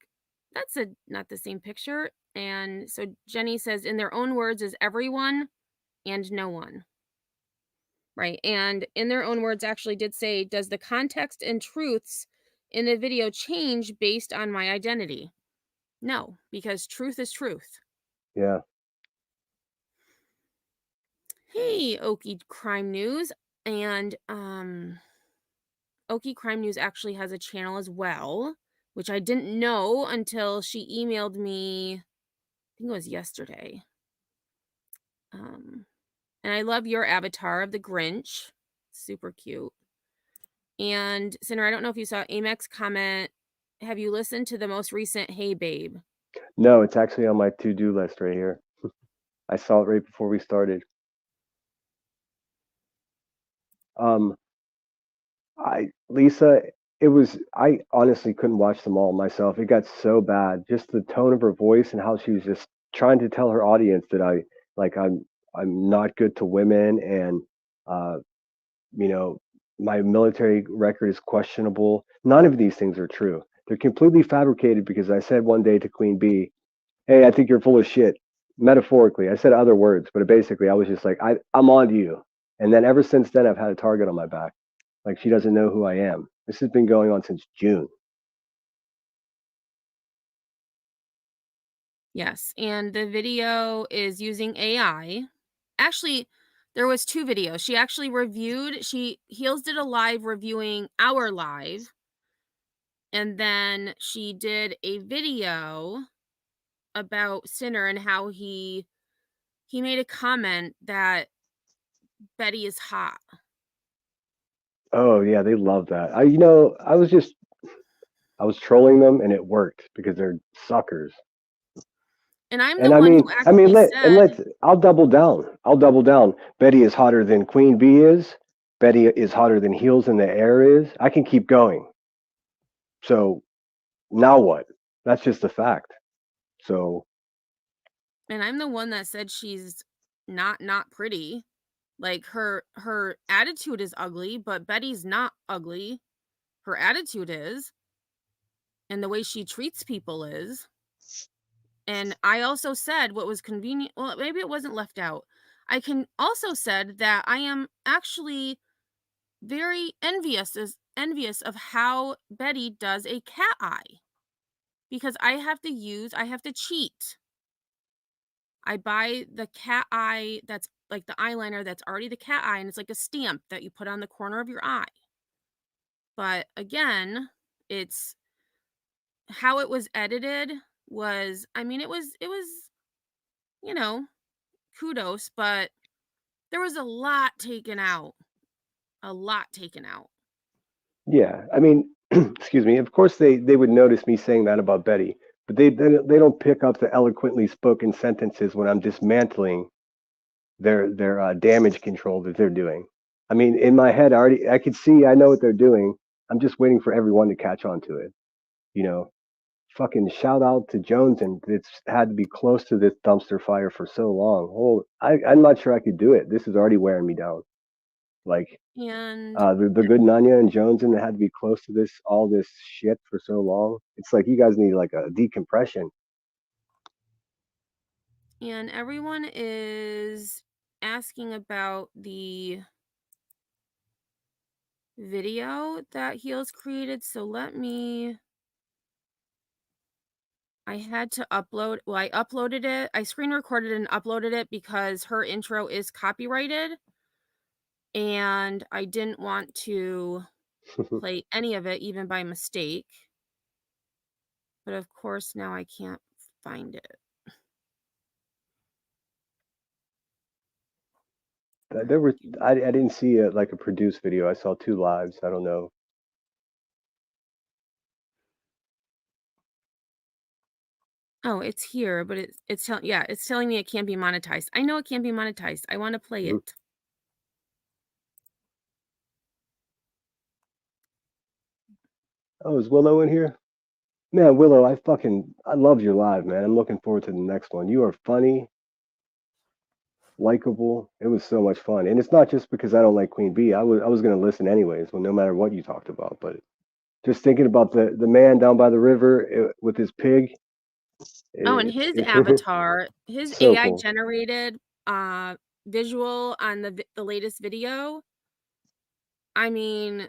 that's not the same picture. And so Jenny says, in their own words, is everyone and no one. Right. And in their own words, actually did say, does the context and truths in the video change based on my identity? No, because truth is truth. yeah, Hey, Okie Crime News. And Okie Crime News actually has a channel as well, which I didn't know until she emailed me, I think it was yesterday. And I love your avatar of the Grinch. Super cute. And Sinner, I don't know if you saw Amex comment, have you listened to the most recent Hey Babe? No, it's actually on my to-do list right here. I saw it right before we started. Lisa, I honestly couldn't watch them all myself. It got so bad. Just the tone of her voice and how she was just trying to tell her audience that I'm not good to women, and uh, you know, my military record is questionable. None of these things are true. They're completely fabricated because I said one day to Queen Bee, "Hey, I think you're full of shit." Metaphorically, I said other words, but basically, I was just like, I'm on to you. And then ever since then, I've had a target on my back. Like she doesn't know who I am. This has been going on since June. Yes, and the video is using AI. Actually, there was 2 videos. She actually reviewed Heels did a live reviewing our live, and then she did a video about Sinner and how he made a comment that Betty is hot. Oh yeah, they love that. I was trolling them and it worked because they're suckers. And I'm the And one who actually said, I'll double down. I'll double down. Betty is hotter than Queen Bee is. Betty is hotter than Heels in the Air is. I can keep going. So now what? That's just a fact. So and I'm the one that said she's not pretty. Like her attitude is ugly, but Betty's not ugly. Her attitude is, and the way she treats people is. And I also said what was convenient. Well, maybe it wasn't left out. I can also said that I am actually very envious of how Betty does a cat eye, because I have to cheat. I buy the cat eye that's like the eyeliner that's already the cat eye, and it's like a stamp that you put on the corner of your eye. But again, it's how it was edited was, I mean, it was, you know, kudos, but there was a lot taken out. A lot taken out. yeah, I mean, excuse me. Of course, they would notice me saying that about Betty, but they don't pick up the eloquently spoken sentences when I'm dismantling their damage control that they're doing. I mean, in my head, I could see, I know what they're doing. I'm just waiting for everyone to catch on to it. You know, fucking shout out to Jones, and it's had to be close to this dumpster fire for so long. Oh, I'm not sure I could do it. This is already wearing me down. Like And the good Nanya and Jones, and had to be close to all this shit for so long. It's like you guys need like a decompression. everyone is asking about the video that Heels created. So I had to upload, well, I uploaded it. I screen recorded and uploaded it because her intro is copyrighted, and I didn't want to play any of it even by mistake. But of course, now I can't find it. There were I didn't see like a produced video. I saw 2 lives. I don't know. Oh, it's here, but it's telling me it can't be monetized. I know it can't be monetized. I want to play Mhm. it. Oh, is Willow in here? Man, Willow, I love your live, man. I'm looking forward to the next one. You are funny, likable. It was so much fun, and it's not just because I don't like Queen Bee. I was gonna listen anyways, well, no matter what you talked about. But just thinking about the man down by the river with his pig, Oh, and his it's avatar, his so AI cool. generated visual on the latest video. I mean,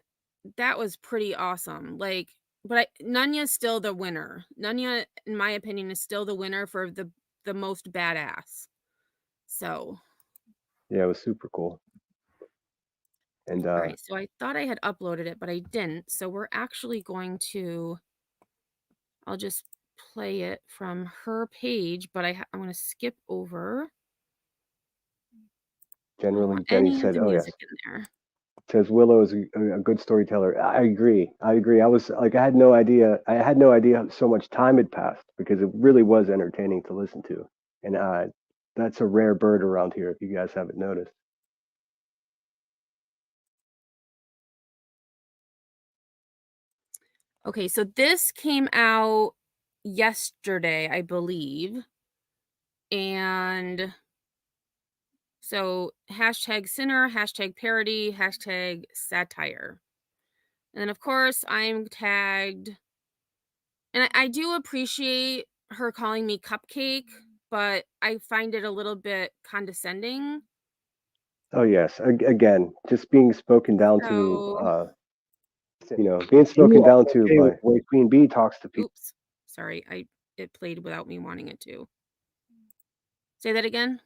that was pretty awesome. Like, but Nunya's still the winner. Nunya, in my opinion, is still the winner for the most badass. So, Yeah, it was super cool. And all right. So I thought I had uploaded it, but I didn't. So we're actually going to. I'll just play it from her page, but I'm going to skip over. I don't generally, want Jenny any of said, the "Oh yes." music in there. Says Willow is a good storyteller. I agree. I agree. I was like, I had no idea. I had no idea so much time had passed because it really was entertaining to listen to. And that's a rare bird around here. If you guys haven't noticed. Okay, so this came out yesterday, I believe. And so hashtag sinner, hashtag parody, hashtag satire. And then, of course, I'm tagged. And I do appreciate her calling me cupcake, but I find it a little bit condescending. Oh yes. Again, just being spoken down to. So, Being spoken down to okay by the way Queen Bee talks to people. oops, sorry, it played without me wanting it to. Say that again.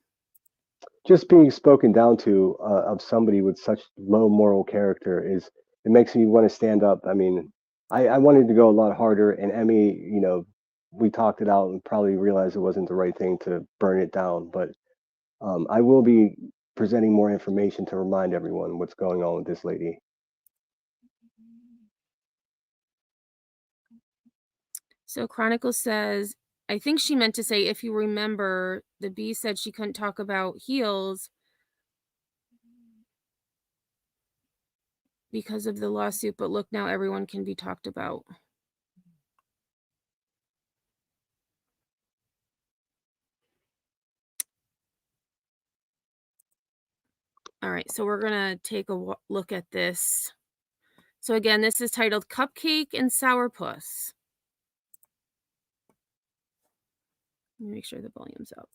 Just being spoken down to of somebody with such low moral character it makes me want to stand up. I mean, I wanted to go a lot harder, and Emmy, we talked it out and probably realized it wasn't the right thing to burn it down. But I will be presenting more information to remind everyone what's going on with this lady. So Chronicle says, I think she meant to say, if you remember, the bee said she couldn't talk about heels because of the lawsuit, but look, now everyone can be talked about. All right, so we're going to take a look at this. So again, this is titled Cupcake and Sourpuss. Let me make sure the volume's up.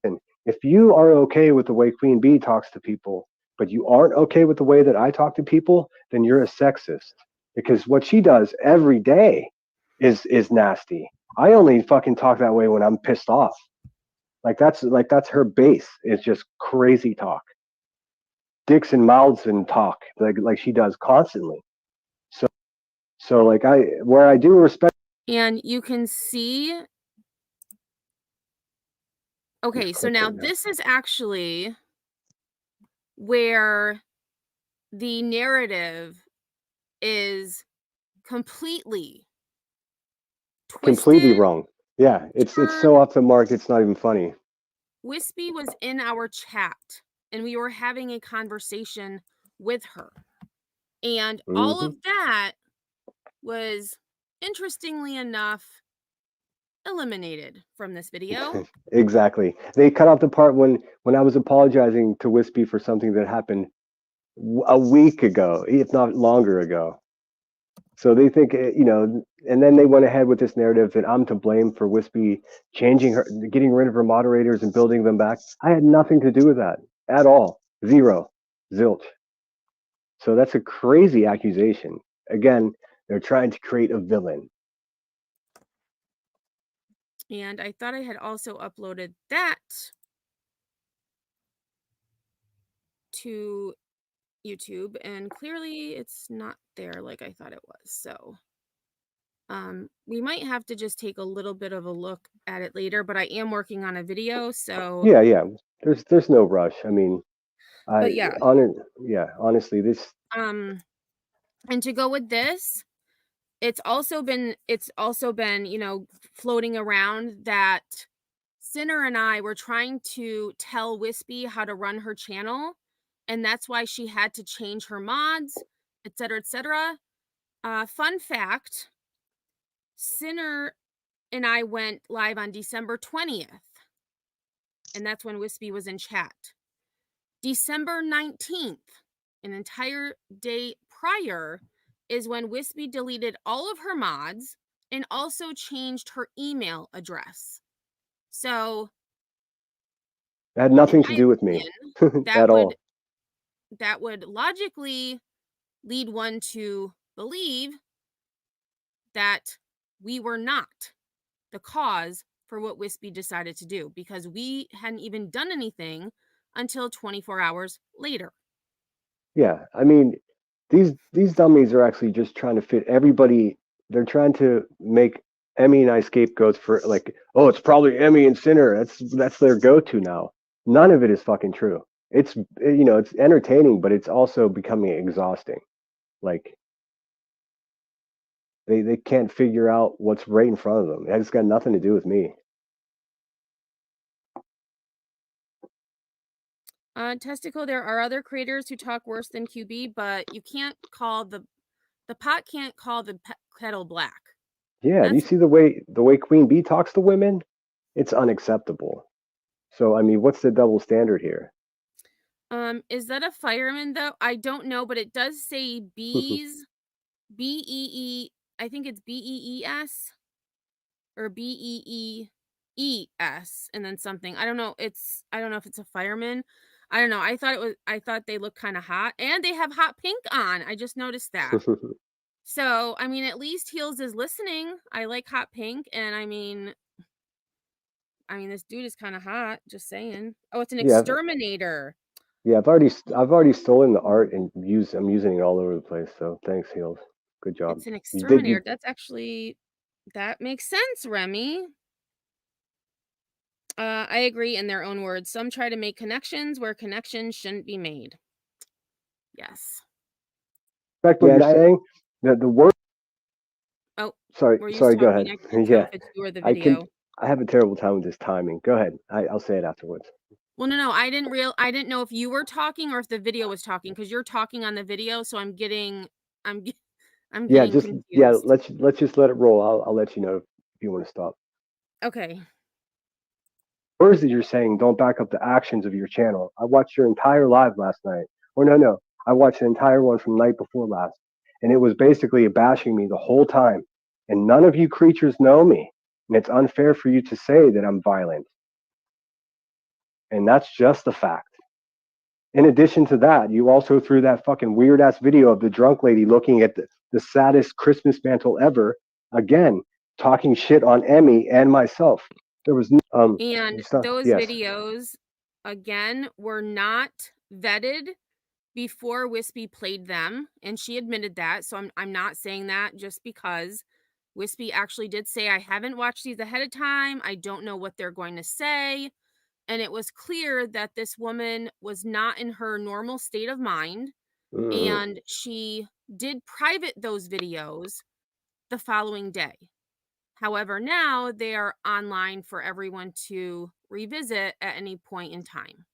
And if you are okay with the way Queen Bee talks to people, but you aren't okay with the way that I talk to people, then you're a sexist. Because what she does every day is nasty. I only fucking talk that way when I'm pissed off. That's her base. Is just crazy talk. Dicks and mouths and talk like she does constantly. So where I do respect. And you can see. Okay, so now this is actually where the narrative is completely twisted. Wrong. Yeah, it's so off the mark. It's not even funny. Wispy was in our chat and we were having a conversation with her. And all of that was, interestingly enough, eliminated from this video. Exactly. They cut out the part when I was apologizing to Wispy for something that happened a week ago, if not longer ago. So they think, and then they went ahead with this narrative that I'm to blame for Wispy changing her, getting rid of her moderators and building them back. I had nothing to do with that at all. Zero. Zilch. So that's a crazy accusation. Again, they're trying to create a villain. And I thought I had also uploaded that to YouTube, and clearly it's not there like I thought it was. So we might have to just take a little bit of a look at it later, but I am working on a video, so yeah. There's no rush. I mean, honestly, this and to go with this, it's also been floating around that Sinner and I were trying to tell Wispy how to run her channel, and that's why she had to change her mods, etc., etc. Fun fact, Sinner and I went live on December 20th, and that's when Wispy was in chat. December 19th, an entire day prior, is when Wispy deleted all of her mods and also changed her email address. So it had nothing to do with me at all. That would logically lead one to believe that we were not the cause for what Wispy decided to do, because we hadn't even done anything until 24 hours later. Yeah, I mean, these dummies are actually just trying to fit everybody. They're trying to make Emmy and I scapegoats for it's probably Emmy and Sinner. That's their go-to now. None of it is fucking true. it's it's entertaining, but it's also becoming exhausting. Like they can't figure out what's right in front of them. It's got nothing to do with me. Testicle, there are other creators who talk worse than QB, but you can't call the pot can't call the kettle black. Yeah, do you That's see the way Queen Bee talks to women? It's unacceptable. So I mean, what's the double standard here? is that a fireman though? I don't know, but it does say bees, BEE. I think it's BEES or BEEES, and then something. I don't know. I don't know if it's a fireman. I don't know. I thought they looked kind of hot, and they have hot pink on. I just noticed that. So, I mean, at least Heels is listening. I like hot pink, and I mean, this dude is kind of hot. Just saying. Oh, it's an Yeah, exterminator. yeah. I've already stolen the art and I'm using it all over the place. So thanks, Heels. Good job. It's an You did exterminator. you That's actually that makes sense, Remy. I agree. In their own words, some try to make connections where connections shouldn't be made. Yes. respect what Yeah, you're saying? The word. Oh, Sorry, were you sorry. Go talking? ahead. I couldn't tell Yeah, if it's you or the I can. video. I have a terrible time with this timing. Go ahead. I'll say it afterwards. Well, no, I didn't know if you were talking or if the video was talking, because you're talking on the video, so I'm getting Yeah, yeah. confused. Let's just let it roll. I'll let you know if you want to stop. Okay. Words that you're saying don't back up the actions of your channel. I watched your entire live last night. Or no, I watched the entire one from night before last, and it was basically bashing me the whole time. And none of you creatures know me, and it's unfair for you to say that I'm violent. And that's just a fact. In addition to that, you also threw that fucking weird ass video of the drunk lady looking at the saddest Christmas mantle ever. Again, talking shit on Emmy and myself. There was And stuff. those Yes. videos, again, were not vetted before Wispy played them, and she admitted that. So I'm not saying that just because Wispy actually did say, I haven't watched these ahead of time. I don't know what they're going to say. And it was clear that this woman was not in her normal state of mind. Mm-hmm. And she did private those videos the following day. However, now they are online for everyone to revisit at any point in time.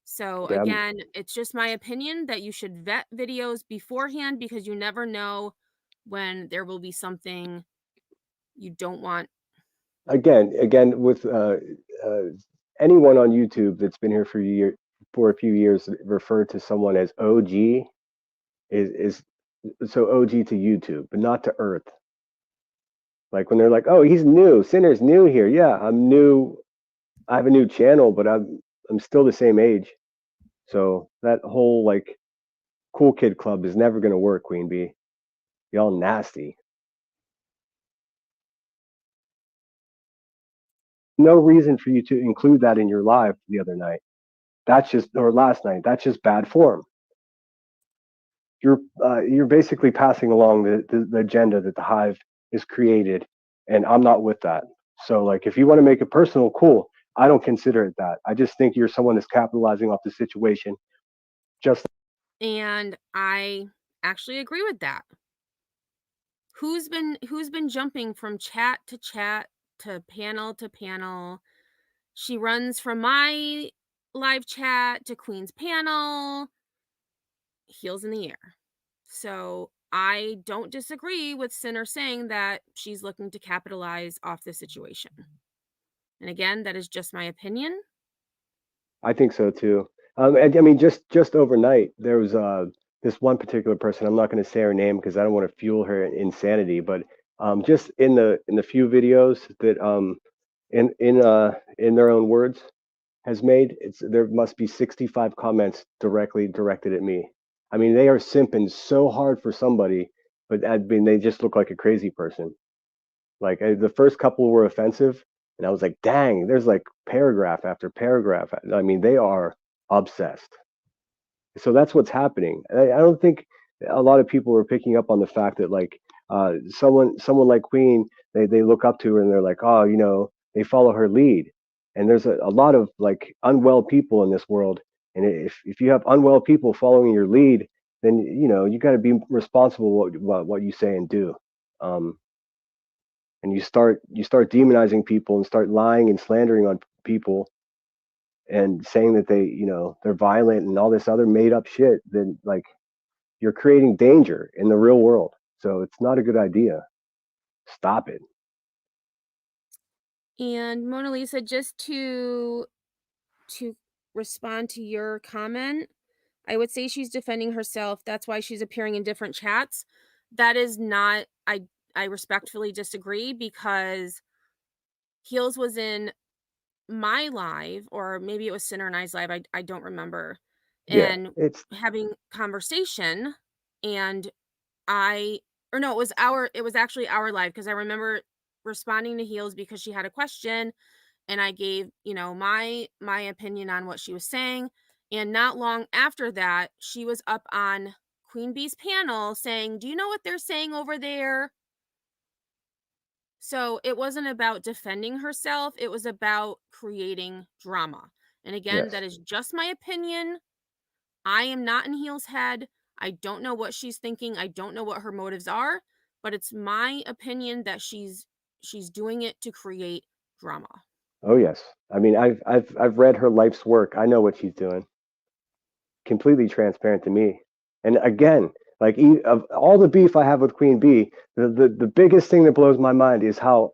So Yeah, again, it's just my opinion that you should vet videos beforehand, because you never know when there will be something you don't want. again with anyone on YouTube that's been here for a few years referred to someone as OG is so OG to YouTube, but not to Earth. Like when they're like, "Oh, he's new. Sinner's new here." Yeah, I'm new. I have a new channel, but I'm still the same age. So that whole like cool kid club is never gonna work, Queen Bee. Y'all nasty. No reason for you to include that in your live the other night. That's just or last night. That's just bad form. You're basically passing along the agenda that the hive is created, and I'm not with that. So like if you want to make it personal, cool. I don't consider it that. I just think you're someone that's capitalizing off the situation. Just And I actually agree with that. Who's been jumping from chat to panel to panel? She runs from my live chat to Queen's panel, heels in the air. So I don't disagree with Sinner saying that she's looking to capitalize off the situation. And again, that is just my opinion. I think so too. And, I mean, just overnight, there was this one particular person. I'm not going to say her name because I don't want to fuel her insanity. But just in the few videos that in their own words has made, there must be 65 comments directly directed at me. I mean, they are simping so hard for somebody, but I mean, they just look like a crazy person. Like the first couple were offensive, and I was like, dang, there's like paragraph after paragraph. I mean, they are obsessed. So that's what's happening. I don't think a lot of people are picking up on the fact that like someone like Queen, they look up to her and they're like, oh, they follow her lead. And there's a lot of like unwell people in this world, And if you have unwell people following your lead, then you got to be responsible what you say and do. Um, and you start demonizing people and start lying and slandering on people and saying that they're violent and all this other made up shit, then like you're creating danger in the real world. So it's not a good idea. Stop it. And Mona Lisa, just to respond to your comment, I would say she's defending herself. That's why she's appearing in different chats. That is not, I respectfully disagree, because Heels was in my live, or maybe it was Sinner and I's live, I don't remember, Yeah, and it's having conversation, and it was actually our live, because I remember responding to Heels because she had a question, and I gave, my opinion on what she was saying. And not long after that, she was up on Queen Bee's panel saying, "Do you know what they're saying over there?" So it wasn't about defending herself, it was about creating drama. And again, yes. that is just my opinion. I am not in Heel's head. I don't know what she's thinking. I don't know what her motives are, but it's my opinion that she's doing it to create drama. Oh yes. I mean, I've read her life's work. I know what she's doing. Completely transparent to me. And again, like of all the beef I have with Queen Bee, the biggest thing that blows my mind is how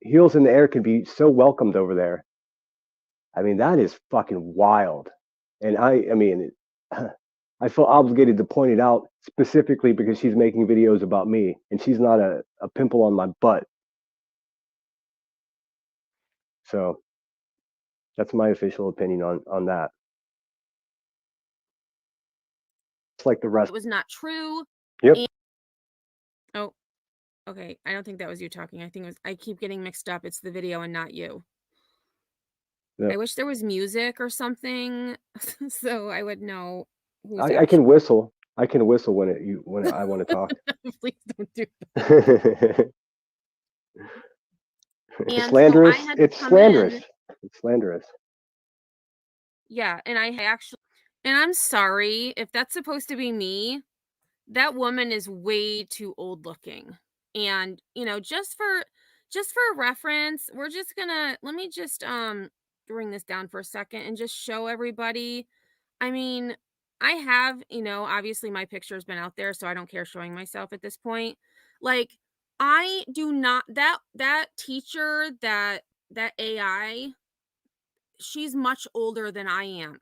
Heels in the Air can be so welcomed over there. I mean, that is fucking wild. And I mean, I feel obligated to point it out specifically because she's making videos about me and she's not a pimple on my butt. So that's my official opinion on that. It's like the rest. It was not true. Yep. And, oh, okay. I don't think that was you talking. I think I keep getting mixed up. It's the video and not you. Yep. I wish there was music or something so I would know who's I can whistle. I can whistle when I want to talk. Please don't do that. And Slanderous. so I had It's come slanderous. in. It's slanderous. Yeah, and I'm sorry if that's supposed to be me. That woman is way too old looking. And, just for reference, we're just gonna let me just bring this down for a second and just show everybody. I mean, I have, obviously my picture has been out there, so I don't care showing myself at this point. Like, I do not that teacher, that AI, she's much older than I am.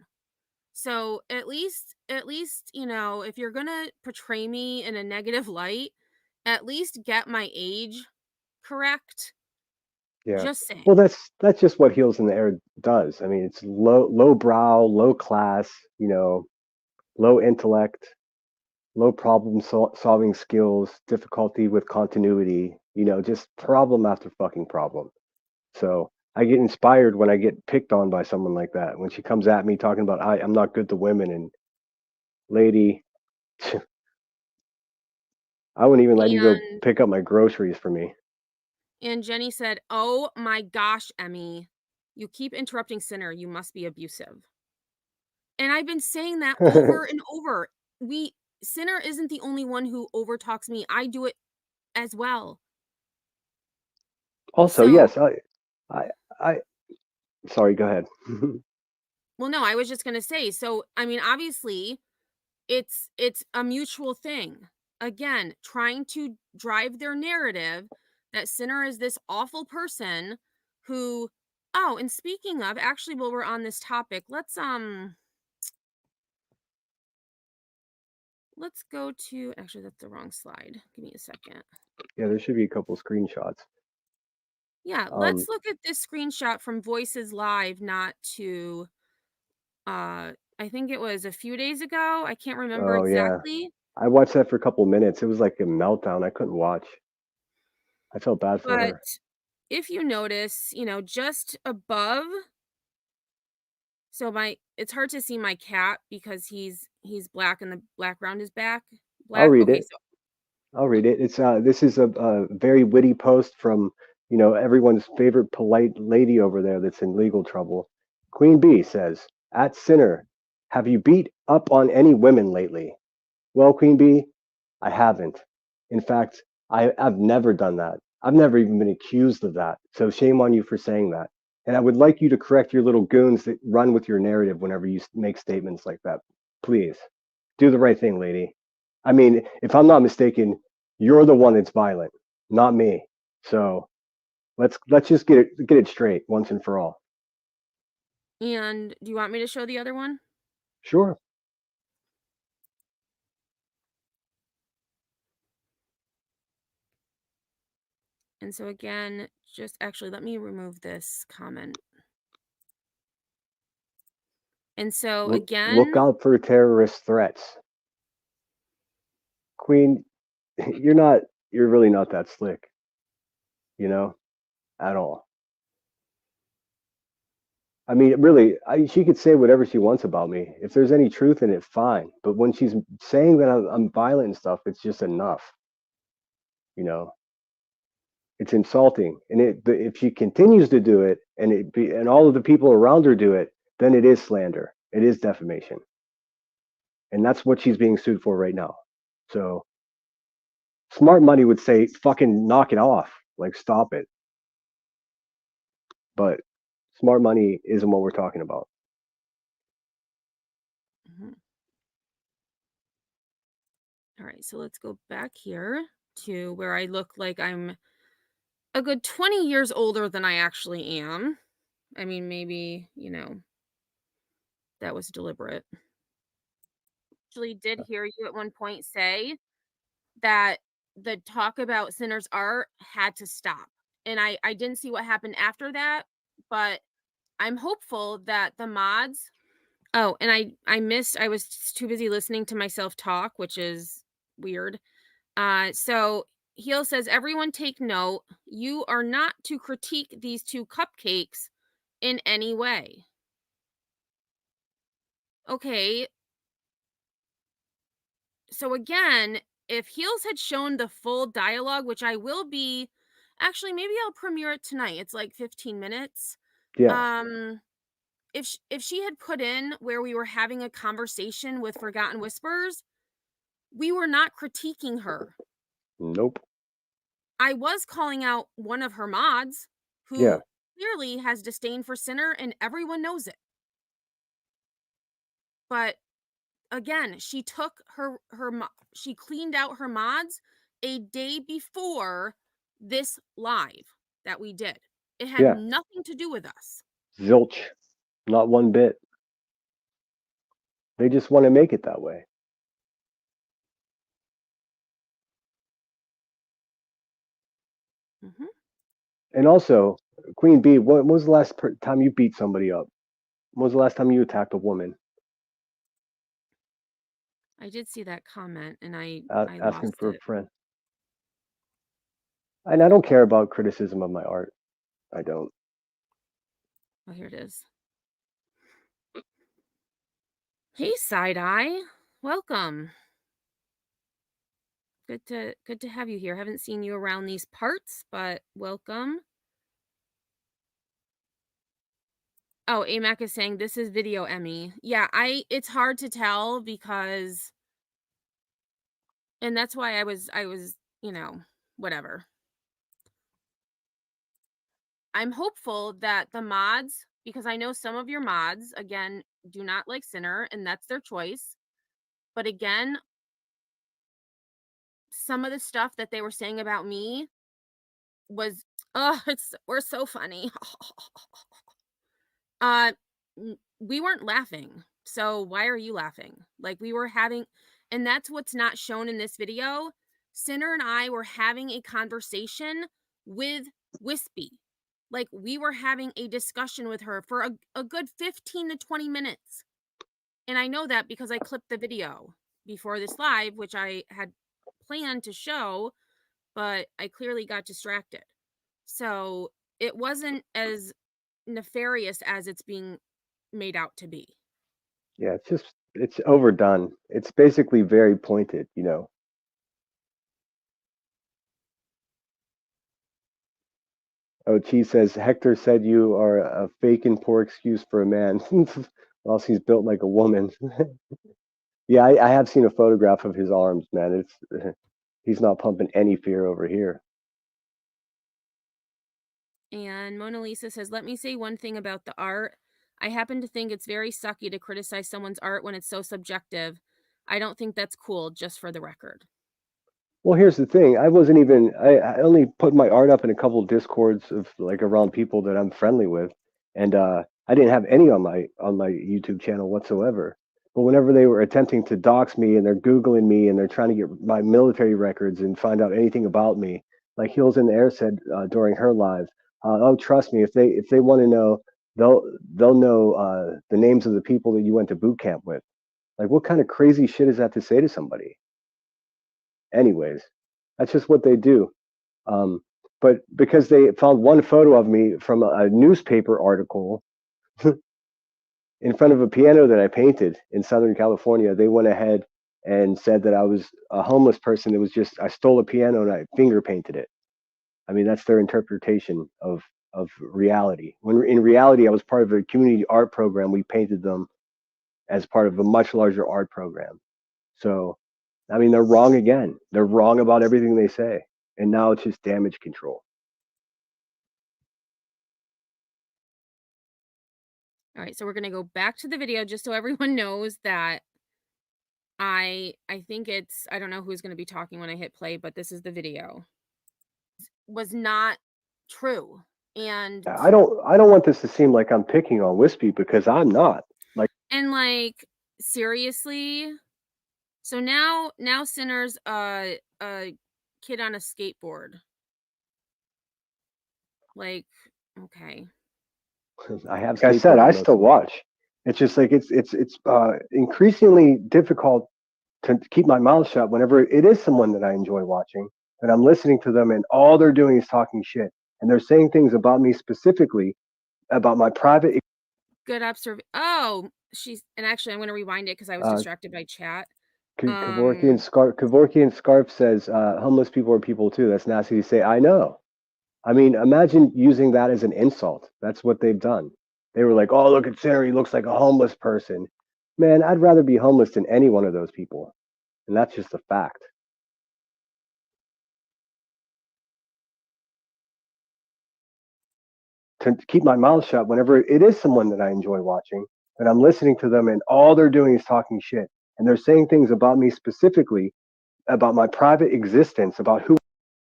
So at least, if you're gonna portray me in a negative light, at least get my age correct. Yeah. Just saying. Well, that's just what Heels in the Air does. I mean, it's low brow, low class, low intellect, low problem solving skills, difficulty with continuity, just problem after fucking problem. So I get inspired when I get picked on by someone like that. When she comes at me talking about I'm not good to women, and lady, I wouldn't even let you go And pick up my groceries for me. and Jenny said, "Oh my gosh, Emmy, you keep interrupting Sinner. You must be abusive." And I've been saying that over and over. Sinner isn't the only one who overtalks me. I do it as well. Also, So, yes, I sorry, go ahead. well, no, I was just gonna say. So, I mean, obviously, it's a mutual thing. Again, trying to drive their narrative that Sinner is this awful person who. Oh, and speaking of, actually, while we're on this topic, let's go to. Actually, that's the wrong slide. Give me a second. Yeah, there should be a couple screenshots. Yeah, let's look at this screenshot from Voices Live, not to I think it was a few days ago. I can't remember Oh yeah, exactly. I watched that for a couple minutes. It was like a meltdown. I couldn't watch. I felt bad for But her. if you notice, just above, so it's hard to see my cat because he's black and the background is I'll black. read Okay, it. I'll read it. It's this is a very witty post from everyone's favorite polite lady over there that's in legal trouble. Queen Bee says, "At Sinner Have you beat up on any women lately? Well, Queen Bee, I haven't. In fact, I've never done that. I've never even been accused of that. So shame on you for saying that. And I would like you to correct your little goons that run with your narrative whenever you make statements like that. Please do the right thing, lady. I mean, if I'm not mistaken, you're the one that's violent, not me. So let's just get it straight once and for all. And do you want me to show the other one? Sure. And so again, just actually let me remove this comment. And so again, Look out for terrorist threats. Queen, you're really not that slick, at all. I mean, really, she could say whatever she wants about me. If there's any truth in it, fine. But when she's saying that I'm violent and stuff, it's just enough. It's insulting. And if she continues to do it, and all of the people around her do it, then it is slander. It is defamation, and that's what she's being sued for right now. So, smart money would say, "Fucking knock it off, like stop it." But smart money isn't what we're talking about. Mhm. All right, so let's go back here to where I look like I'm a good 20 years older than I actually am. I mean, maybe, that was deliberate. Actually did hear you at one point say that the talk about sinners art had to stop. And I didn't see what happened after that, but I'm hopeful that the mods. Oh, and I was too busy listening to myself talk, which is weird. So Heel says, everyone take note. You are not to critique these two cupcakes in any way. Okay. So again, if Heels had shown the full dialogue, which I will be, actually, maybe I'll premiere it tonight. It's like 15 minutes. Yeah. If she had put in where we were having a conversation with Forgotten Whispers, we were not critiquing her. Nope. I was calling out one of her mods Yeah. who clearly has disdain for Sinner, and everyone knows it. But again, she took she cleaned out her mods a day before this live that we did. It had Yeah. nothing to do with us. Zilch. Not one bit. They just want to make it that way. Mm-hmm. And also, Queen Bee, when was the last time you beat somebody up? When was the last time you attacked a woman? I did see that comment, and I Asking lost for a it. friend. And I don't care about criticism of my art. I don't. Oh, here it is. Hey, Side Eye, welcome. Good to have you here. Haven't seen you around these parts, but welcome. Oh, AMAC is saying this is video Emmy. Yeah, it's hard to tell because, and that's why I was, whatever. I'm hopeful that the mods, because I know some of your mods, again, do not like Sinner, and that's their choice. But again, some of the stuff that they were saying about me was, we're so funny. We weren't laughing. So why are you laughing? Like, we were having, and that's what's not shown in this video. Sinner and I were having a conversation with Wispy. Like, we were having a discussion with her for a good 15 to 20 minutes. And I know that because I clipped the video before this live, which I had planned to show, but I clearly got distracted. So it wasn't as nefarious as it's being made out to be. Yeah, it's overdone. It's basically very pointed, Oh, Chi says Hector said you are a fake and poor excuse for a man. Else he's built like a woman. Yeah, I have seen a photograph of his arms, man. It's he's not pumping any fear over here. And Mona Lisa says, let me say one thing about the art. I happen to think it's very sucky to criticize someone's art when it's so subjective. I don't think that's cool, just for the record. Well, here's the thing. I wasn't even. I only put my art up in a couple of discords of like around people that I'm friendly with, and I didn't have any on my YouTube channel whatsoever. But whenever they were attempting to dox me and they're googling me and they're trying to get my military records and find out anything about me, like Heels in the Air said during her live, oh, trust me, if they want to know, they'll know the names of the people that you went to boot camp with. Like, what kind of crazy shit is that to say to somebody? Anyways, that's just what they do. Um, but because they found one photo of me from a newspaper article in front of a piano that I painted in Southern California, they went ahead and said that I was a homeless person that was just I stole a piano and I finger painted it. I mean, that's their interpretation of reality. When in reality, I was part of a community art program. We painted them as part of a much larger art program. So, I mean, they're wrong again. They're wrong about everything they say. And now it's just damage control. All right, so we're going to go back to the video just so everyone knows that I think it's, I don't know who's going to be talking when I hit play, but this is the video. Was not true. And I don't want this to seem like I'm picking on Wispy because I'm not. like seriously. So now Sinner's a kid on a skateboard. Like, okay. Like I said, I still watch. It's just like it's increasingly difficult to keep my mouth shut whenever it is someone that I enjoy watching, and I'm listening to them and all they're doing is talking shit. And they're saying things about me specifically about my private. Good observation. Oh, and actually I'm going to rewind it because I was distracted by chat. Kevorkian Scarf says homeless people are people too. That's nasty to say. I know. I mean, imagine using that as an insult. That's what they've done. They were like, "Oh, look at Sarah. He looks like a homeless person." Man, I'd rather be homeless than any one of those people, and that's just a fact. To keep my mouth shut whenever it is someone that I enjoy watching, and I'm listening to them, and all they're doing is talking shit, and they're saying things about me specifically, about my private existence, about who.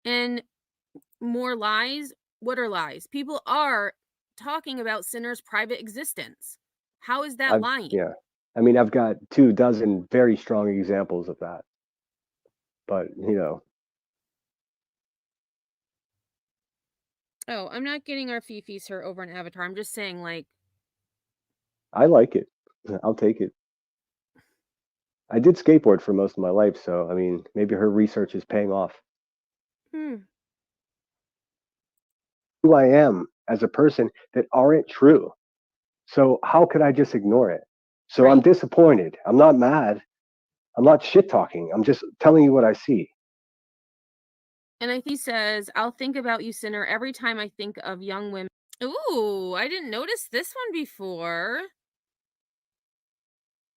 And more lies. What are lies? People are talking about Sinner's private existence. How is that lying? Yeah. I mean, I've got 24 very strong examples of that. But, Oh, I'm not getting our Fifi's hurt over an avatar. I'm just saying, like, I like it. I'll take it. I did skateboard for most of my life, so I mean, maybe her research is paying off. Who I am as a person that aren't true. So how could I just ignore it? So I'm disappointed. I'm not mad. I'm not shit talking. I'm just telling you what I see. And I think he says, I'll think about you, Sinner, every time I think of young women. Ooh, I didn't notice this one before.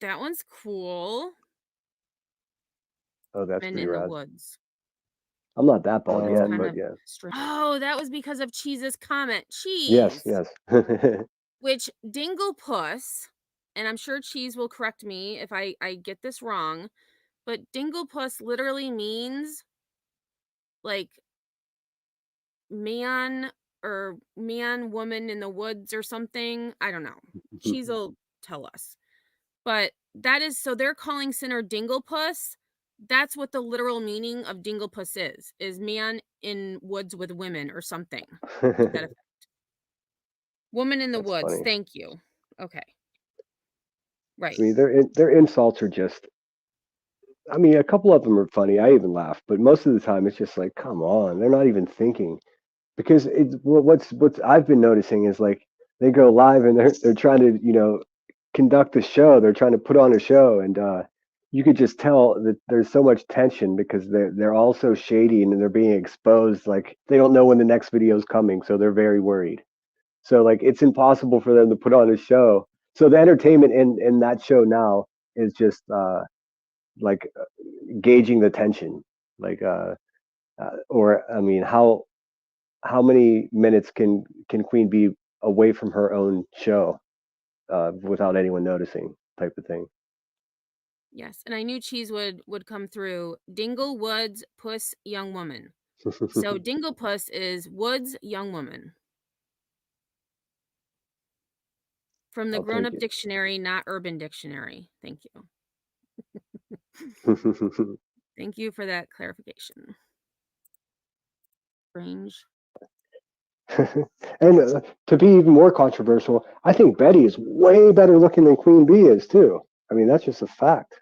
That one's cool. Oh, that's Men pretty in rad. the woods. I'm not that bald yet, but yeah. Oh, that was because of Cheese's comment. Cheese. Yes. Which Dinglepuss, and I'm sure Cheese will correct me if I get this wrong, but Dinglepuss literally means like man or man, woman in the woods or something. I don't know. Cheese will tell us. But that is, so they're calling Sinner Dinglepuss. That's what the literal meaning of Dinglepuss is man in woods with women or something. To that effect. Woman in the woods. Funny. Thank you. Okay. Right. I mean, their insults are just. I mean, a couple of them are funny. I even laugh, but most of the time it's just like, come on, they're not even thinking. Because what's I've been noticing is like they go live and they're trying to conduct the show. They're trying to put on a show, and you could just tell that there's so much tension because they're all so shady and they're being exposed. Like they don't know when the next video is coming, so they're very worried. So like it's impossible for them to put on a show So the entertainment in that show now is just like gauging the tension, like or I mean, how many minutes can Queen be away from her own show without anyone noticing, type of thing. Yes, and I knew Cheese would come through. Dingle Woods Puss Young Woman. So Dingle Puss is Woods Young Woman. From the I'll Grown take Up Dictionary, not Urban Dictionary. Thank you. it. Thank you for that clarification. Strange. And to be even more controversial, I think Betty is way better looking than Queen Bee is too. I mean, that's just a fact.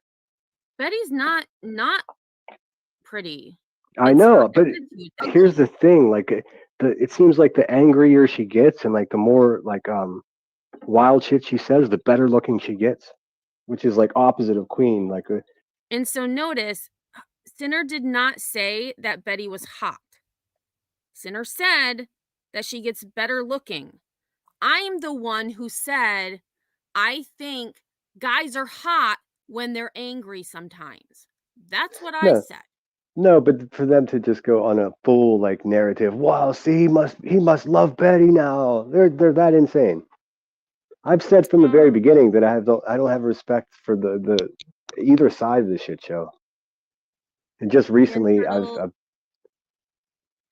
Betty's not pretty. I It's her know, but attitude that here's the counts. thing: like, it seems like the angrier she gets, and like the more like wild shit she says, the better looking she gets, which is like opposite of Queen. Like, And so notice, Sinner did not say that Betty was hot. Sinner said that she gets better looking. I'm the one who said, I think guys are hot when they're angry sometimes. That's what I no, said. no, but for them to just go on a full like narrative, wow, see, he must love Betty now. They're that insane. I've said from the very beginning that I don't have respect for the either side of the shit show. And just Again, recently,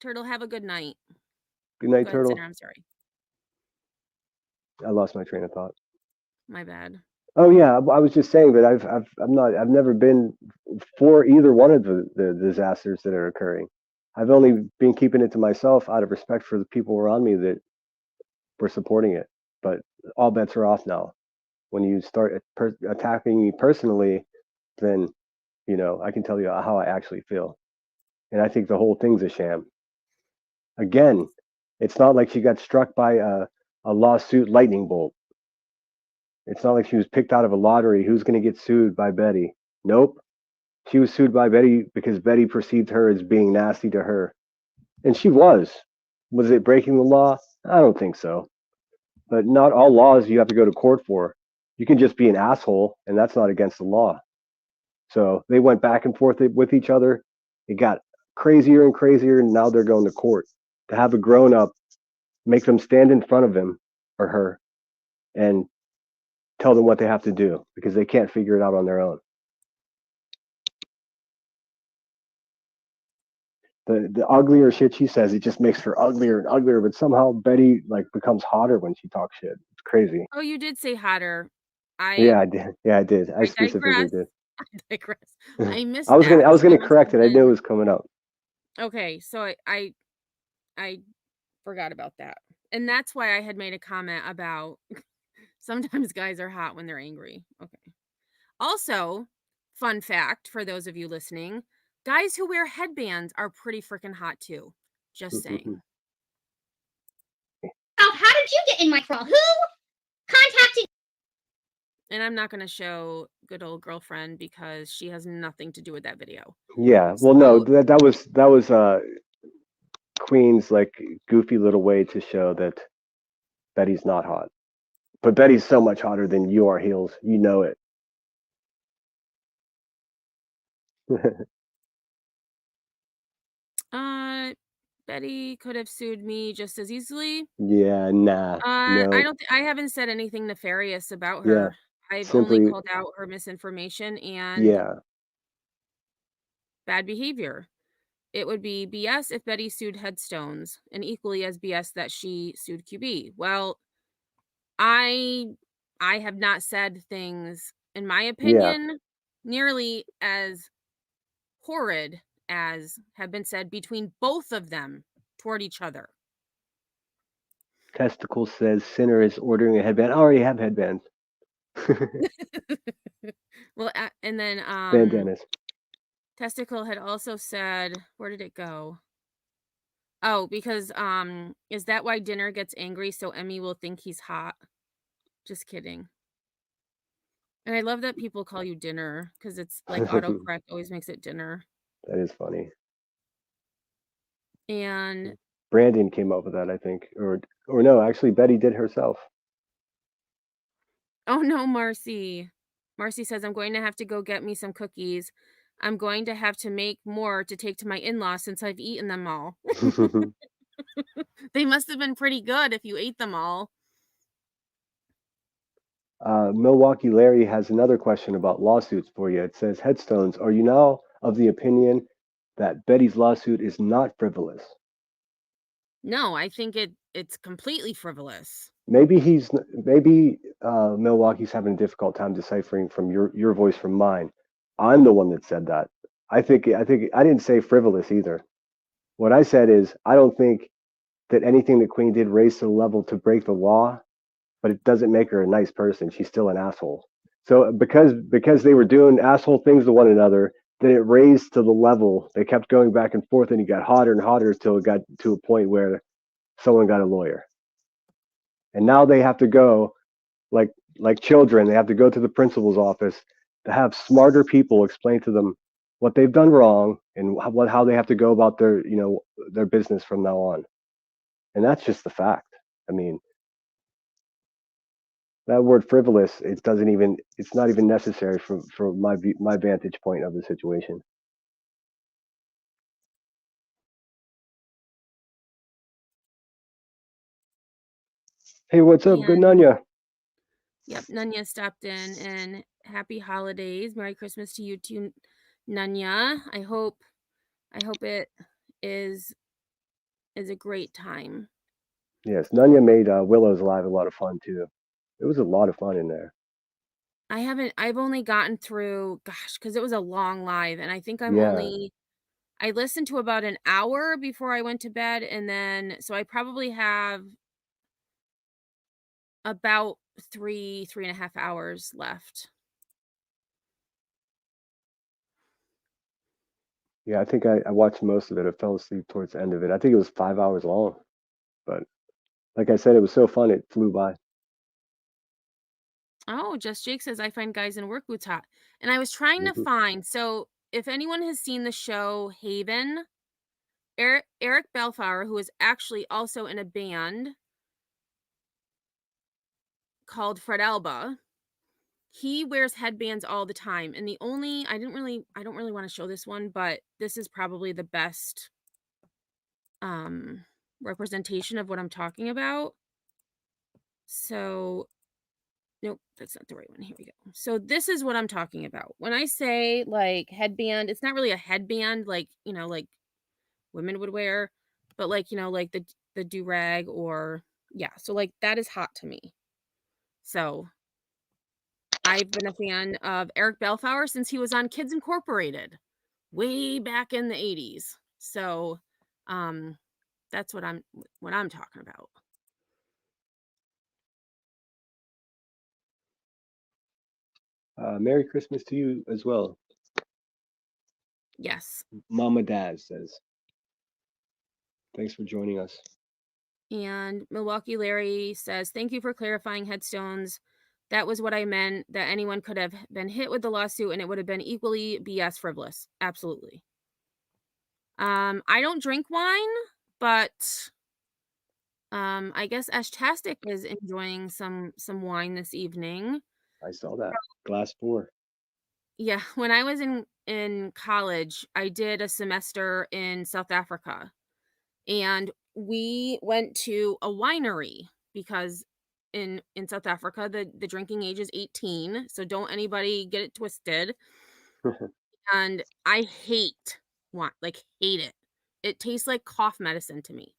Turtle, have a good night. good night, Go ahead, Turtle. Sinner. I'm sorry. I lost my train of thought. My bad. Oh yeah, I was just saying that I've never been for either one of the disasters that are occurring. I've only been keeping it to myself out of respect for the people around me that were supporting it. But all bets are off now. When you start attacking me personally, then I can tell you how I actually feel, and I think the whole thing's a sham. Again, it's not like she got struck by a lawsuit lightning bolt. It's not like she was picked out of a lottery. Who's going to get sued by Betty? Nope. She was sued by Betty because Betty perceived her as being nasty to her. And she was. Was it breaking the law? I don't think so. But not all laws you have to go to court for. You can just be an asshole, and that's not against the law. So they went back and forth with each other. It got crazier and crazier, and now they're going to court. To have a grown up make them stand in front of him or her and tell them what they have to do because they can't figure it out on their own. The uglier shit she says, it just makes her uglier and uglier. But somehow Betty like becomes hotter when she talks shit. It's crazy. Oh, you did say hotter. Yeah, I did. Yeah, I did. I I specifically digress. did. I digress. I missed I was that. gonna So correct it. I knew it was coming up. okay, so I forgot about that. And that's why I had made a comment about sometimes guys are hot when they're angry. Okay. Also, fun fact for those of you listening, guys who wear headbands are pretty freaking hot too. Just saying. Oh, how did you get in my crawl? Who contacted? And I'm not going to show good old girlfriend because she has nothing to do with that video. Yeah. Well, no, that was Queen's like goofy little way to show that Betty's not hot. But Betty's so much hotter than you are, Heels. You know it. Betty could have sued me just as easily. Yeah, nah, I no, don't. I haven't said anything nefarious about yeah, her. I've only simply, called out her misinformation and yeah, bad behavior. It would be BS if Betty sued Headstones, and equally as BS that she sued QB. Well, I have not said things, in my yeah. opinion, nearly as horrid as have been said between both of them toward each other. Testicle says Sinner is ordering a headband. I already have headbands. Well, and then Bandanas. Testicle had also said, where did it go? Oh, because is that why Dinner gets angry so Emmy will think he's hot? Just kidding. And I love that people call you Dinner because it's like autocorrect always makes it Dinner. That is funny. And Brandon came up with that, I think, or no, actually, Betty did herself. Oh no, Marcy. Marcy says, I'm going to have to go get me some cookies. I'm going to have to make more to take to my in-laws since I've eaten them all. They must have been pretty good if you ate them all. Milwaukee Larry has another question about lawsuits for you. It says, Headstones, are you now of the opinion that Betty's lawsuit is not frivolous? No, I think it's completely frivolous. Maybe Milwaukee's having a difficult time deciphering from your voice from mine. I'm the one that said that. I think I didn't say frivolous either. What I said is I don't think that anything that Queen did raised to the level to break the law, but it doesn't make her a nice person. She's still an asshole. So because they were doing asshole things to one another, then it raised to the level. They kept going back and forth, and it got hotter and hotter until it got to a point where someone got a lawyer, and now they have to go like like children. They have to go to the principal's office to have smarter people explain to them what they've done wrong and how they have to go about their business from now on. And that's just the fact. I mean, that word frivolous, it's not even necessary from my vantage point of the situation. Hey, what's up, good And Nanya? yep, Nunya stopped in, and happy holidays. Merry Christmas to you too, Nunya. I hope it is a great time. Yes, Nanya made Willow's Live a lot of fun too. It was a lot of fun in there. I've only gotten through, gosh, because it was a long live, and I think Yeah, I listened to about an hour before I went to bed, and then so I probably have about 3.5 hours left. yeah. I think I watched most of it. I fell asleep towards the end of it. I think it was 5 hours long, but like I said, it was so fun. It flew by. Oh, Just Jake says, I find guys in work boots hot. And I was trying to Mhm. find, so if anyone has seen the show Haven, Eric Belfauer, who is actually also in a band called Fred Alba, he wears headbands all the time. And I don't really want to show this one, but this is probably the best representation of what I'm talking about. So nope, that's not the right one. Here we go. So this is what I'm talking about. When I say like headband, it's not really a headband like, like women would wear, but like, like the do-rag, or yeah. So like that is hot to me. So I've been a fan of Eric Belfauer since he was on Kids Incorporated way back in the 80s. So that's what I'm talking about. Merry Christmas to you as well. Yes. Mama Daz says, thanks for joining us. And Milwaukee Larry says, thank you for clarifying, Headstones. That was what I meant, that anyone could have been hit with the lawsuit and it would have been equally BS frivolous. Absolutely. I don't drink wine, but I guess Ashtastic is enjoying some wine this evening. I saw that. Glass 4. Yeah, when I was in college, I did a semester in South Africa, and we went to a winery because in South Africa the drinking age is 18, so don't anybody get it twisted. And I hate wine, like hate it. It tastes like cough medicine to me.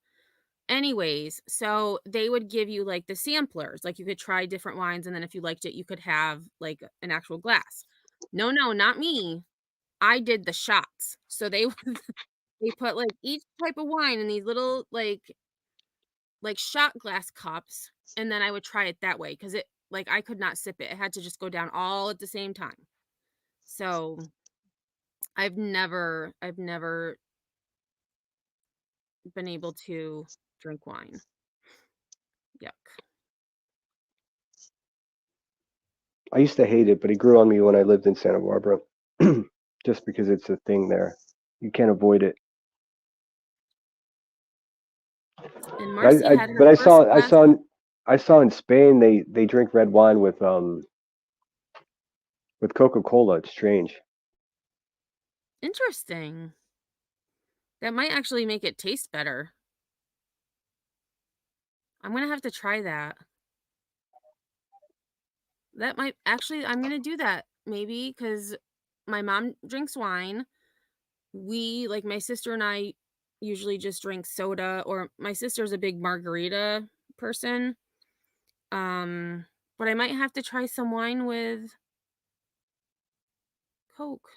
Anyways, so they would give you like the samplers, like you could try different wines, and then if you liked it, you could have like an actual glass. No, not me. I did the shots. So they they put like each type of wine in these little like shot glass cups, and then I would try it that way because it like I could not sip it. It had to just go down all at the same time. So I've never been able to drink wine. Yuck. I used to hate it, but it grew on me when I lived in Santa Barbara. Just because it's a thing there. You can't avoid it. And But Marcy had her first I glass. saw I saw in Spain they drink red wine with Coca-Cola. It's strange. Interesting. That might actually make it taste better. I'm gonna have to try that. That might actually, I'm gonna do that maybe because my mom drinks wine. We, like my sister and I, usually just drink soda, or my sister's a big margarita person. But I might have to try some wine with Coke.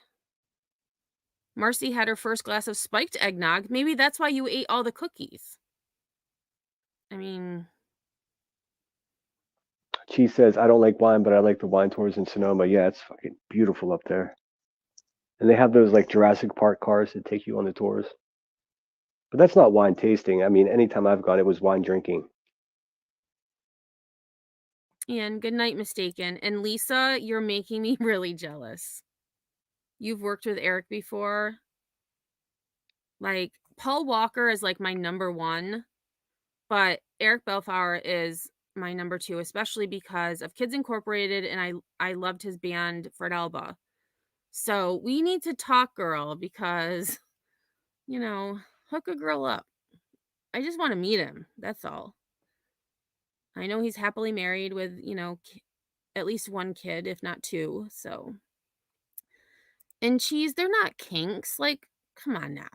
Marcy had her first glass of spiked eggnog. Maybe that's why you ate all the cookies. I mean, She says, I don't like wine, but I like the wine tours in Sonoma. Yeah, it's fucking beautiful up there. And they have those like Jurassic Park cars that take you on the tours. But that's not wine tasting. I mean, anytime I've gone, it was wine drinking. and good night, mistaken. And Lisa, you're making me really jealous. You've worked with Eric before. Like, Paul Walker is like my number one, but Eric Belfauer is my number two, especially because of Kids Incorporated, and I loved his band Fred Alba. So we need to talk, girl, because hook a girl up. I just want to meet him. That's all. I know he's happily married with at least one kid, if not two. So, and cheese, they're not kinks. Like, come on now.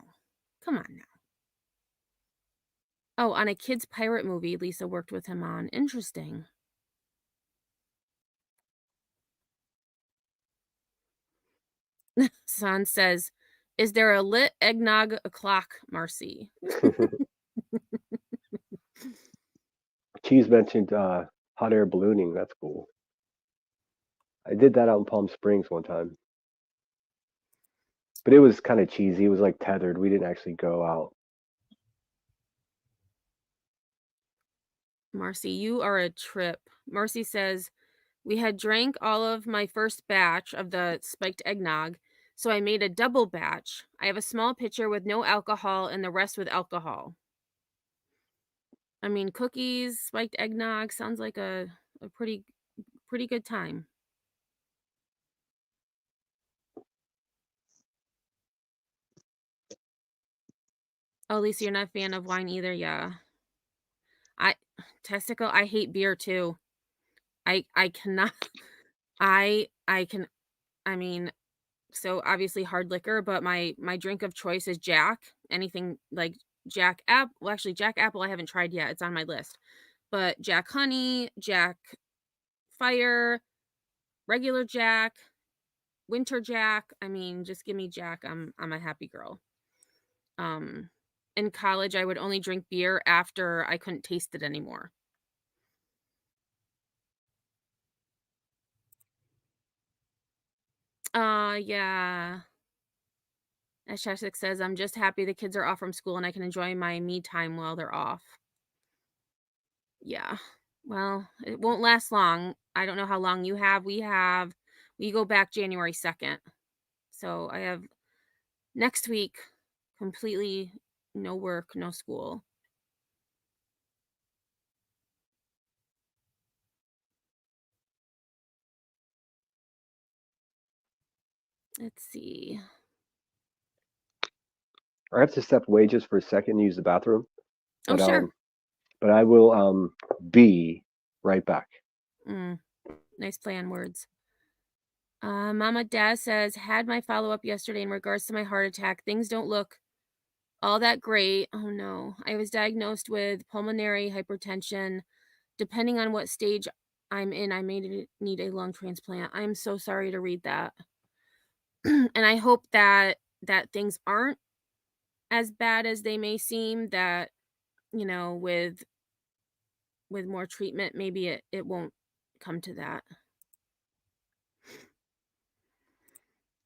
Come on now. Oh, on a kid's pirate movie, Lisa worked with him on. Interesting. San says, is there a lit eggnog o'clock, Marcy? Cheese mentioned hot air ballooning. That's cool. I did that out in Palm Springs one time. But it was kind of cheesy. It was like tethered. We didn't actually go out. Marcy, you are a trip. Marcy says, we had drank all of my first batch of the spiked eggnog, so I made a double batch. I have a small pitcher with no alcohol and the rest with alcohol. I mean, cookies, spiked eggnog sounds like a pretty good time. Oh, Lisa, you're not a fan of wine either, yeah. Testicle, I hate beer too. I cannot. I can. I mean, so obviously hard liquor, but my drink of choice is Jack. Anything like Jack Apple. Well, actually, Jack Apple I haven't tried yet. It's on my list. But Jack Honey, Jack Fire, regular Jack, Winter Jack. I mean, just give me Jack. I'm a happy girl. In college, I would only drink beer after I couldn't taste it anymore. Yeah. As Shashik says, I'm just happy the kids are off from school and I can enjoy my me time while they're off. Yeah. Well, it won't last long. I don't know how long you have. We go back January 2nd. So I have next week completely no work, no school. Let's see. I have to step away just for a second and use the bathroom. Oh, But sure. but I will be right back. Nice play on words. Mama Dad says, had my follow-up yesterday in regards to my heart attack. Things don't look all that great. Oh no. I was diagnosed with pulmonary hypertension. Depending on what stage I'm in, I may need a lung transplant. I'm so sorry to read that. And I hope that things aren't as bad as they may seem, that with more treatment maybe it won't come to that.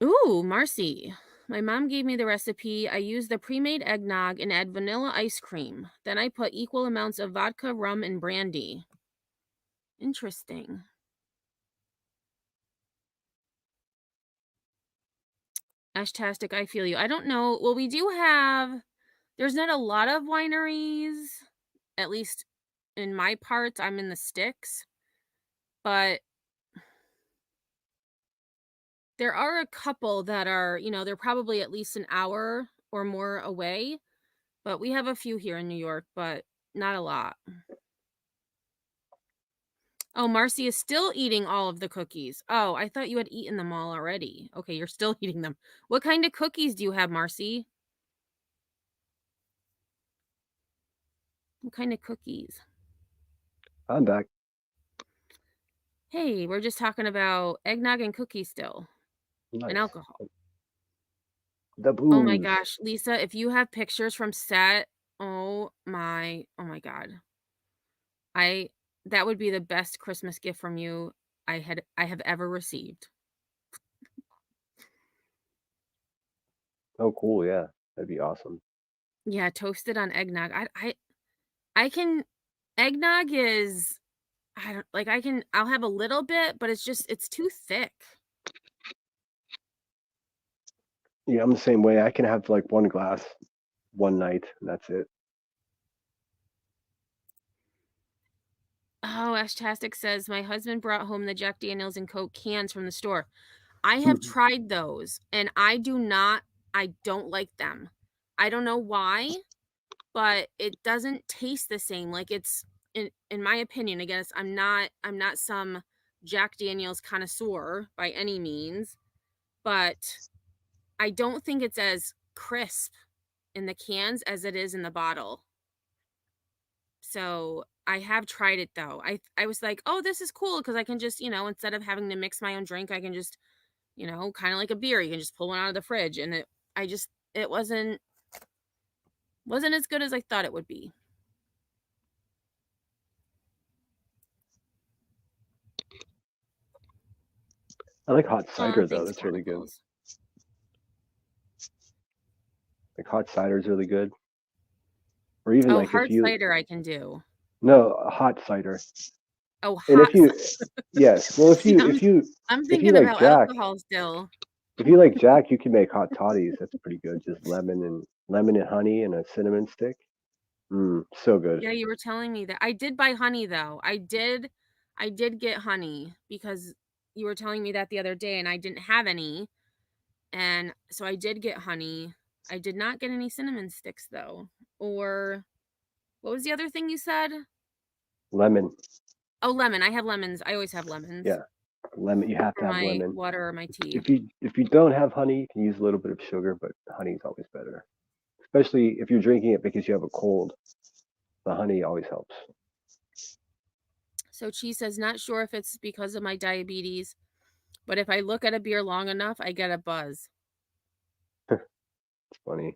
Ooh, Marcy. My mom gave me the recipe. I used the pre-made eggnog and add vanilla ice cream. Then I put equal amounts of vodka, rum, and brandy. Interesting. Ashtastic, I feel you. I don't know. Well, we do have, there's not a lot of wineries, at least in my parts, I'm in the sticks, but there are a couple that are, they're probably at least an hour or more away, but we have a few here in New York, but not a lot. Oh, Marcy is still eating all of the cookies. Oh, I thought you had eaten them all already. Okay, you're still eating them. What kind of cookies do you have, Marcy? What kind of cookies? I'm back. Hey, we're just talking about eggnog and cookies still, Nice. and alcohol. The Oh my booze. gosh, Lisa, if you have pictures from set, oh my god. That would be the best Christmas gift from you I have ever received. Oh, cool. Yeah, that'd be awesome. Yeah, toasted on eggnog. I can eggnog is I don't like I'll have a little bit, but it's too thick. Yeah, I'm the same way. I can have like one glass one night, and that's it. Oh, Ashtastic says my husband brought home the Jack Daniels and Coke cans from the store. I have tried those and I don't like them. I don't know why, but it doesn't taste the same. Like it's in my opinion, I guess I'm not some Jack Daniels connoisseur by any means, but I don't think it's as crisp in the cans as it is in the bottle. So I have tried it though. I was like, oh, this is cool because I can just, instead of having to mix my own drink, I can just, kind of like a beer, you can just pull one out of the fridge. And it wasn't as good as I thought it would be. I like hot Oh, cider though. thanks, That's really good. Chronicles. Like hot cider is really good. Or even Oh, like if hard you cider I can do. no hot cider. Oh, And hot if you cider. yes, well See, I'm if you thinking like about Jack, alcohol still. if you like Jack, you can make hot toddies. That's pretty good. Just lemon and honey and a cinnamon stick. So good. Yeah, you were telling me that. I did buy honey though. I did get honey because you were telling me that the other day and I didn't have any. And so I did get honey. I did not get any cinnamon sticks though. Or what was the other thing you said? Lemon. Oh, lemon. I have lemons. I always have lemons. Yeah. Lemon. You have to For have my lemon. water or my tea. If you don't have honey, you can use a little bit of sugar, but honey's always better. Especially if you're drinking it because you have a cold. The honey always helps. So Chi says, not sure if it's because of my diabetes, but if I look at a beer long enough, I get a buzz. It's funny.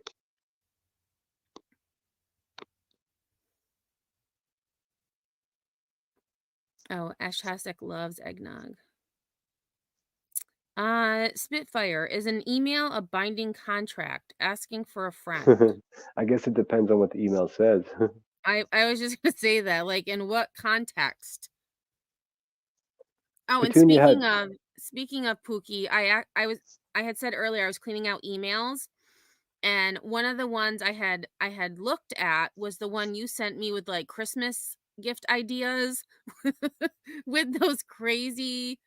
Oh, Ashtastic loves eggnog. Spitfire, is an email a binding contract? Asking for a friend. I guess it depends on what the email says. I was just gonna say that, like in what context? Oh, and Petunia had speaking of Pookie, I had said earlier I was cleaning out emails, and one of the ones I had looked at was the one you sent me with like Christmas gift ideas with those crazy,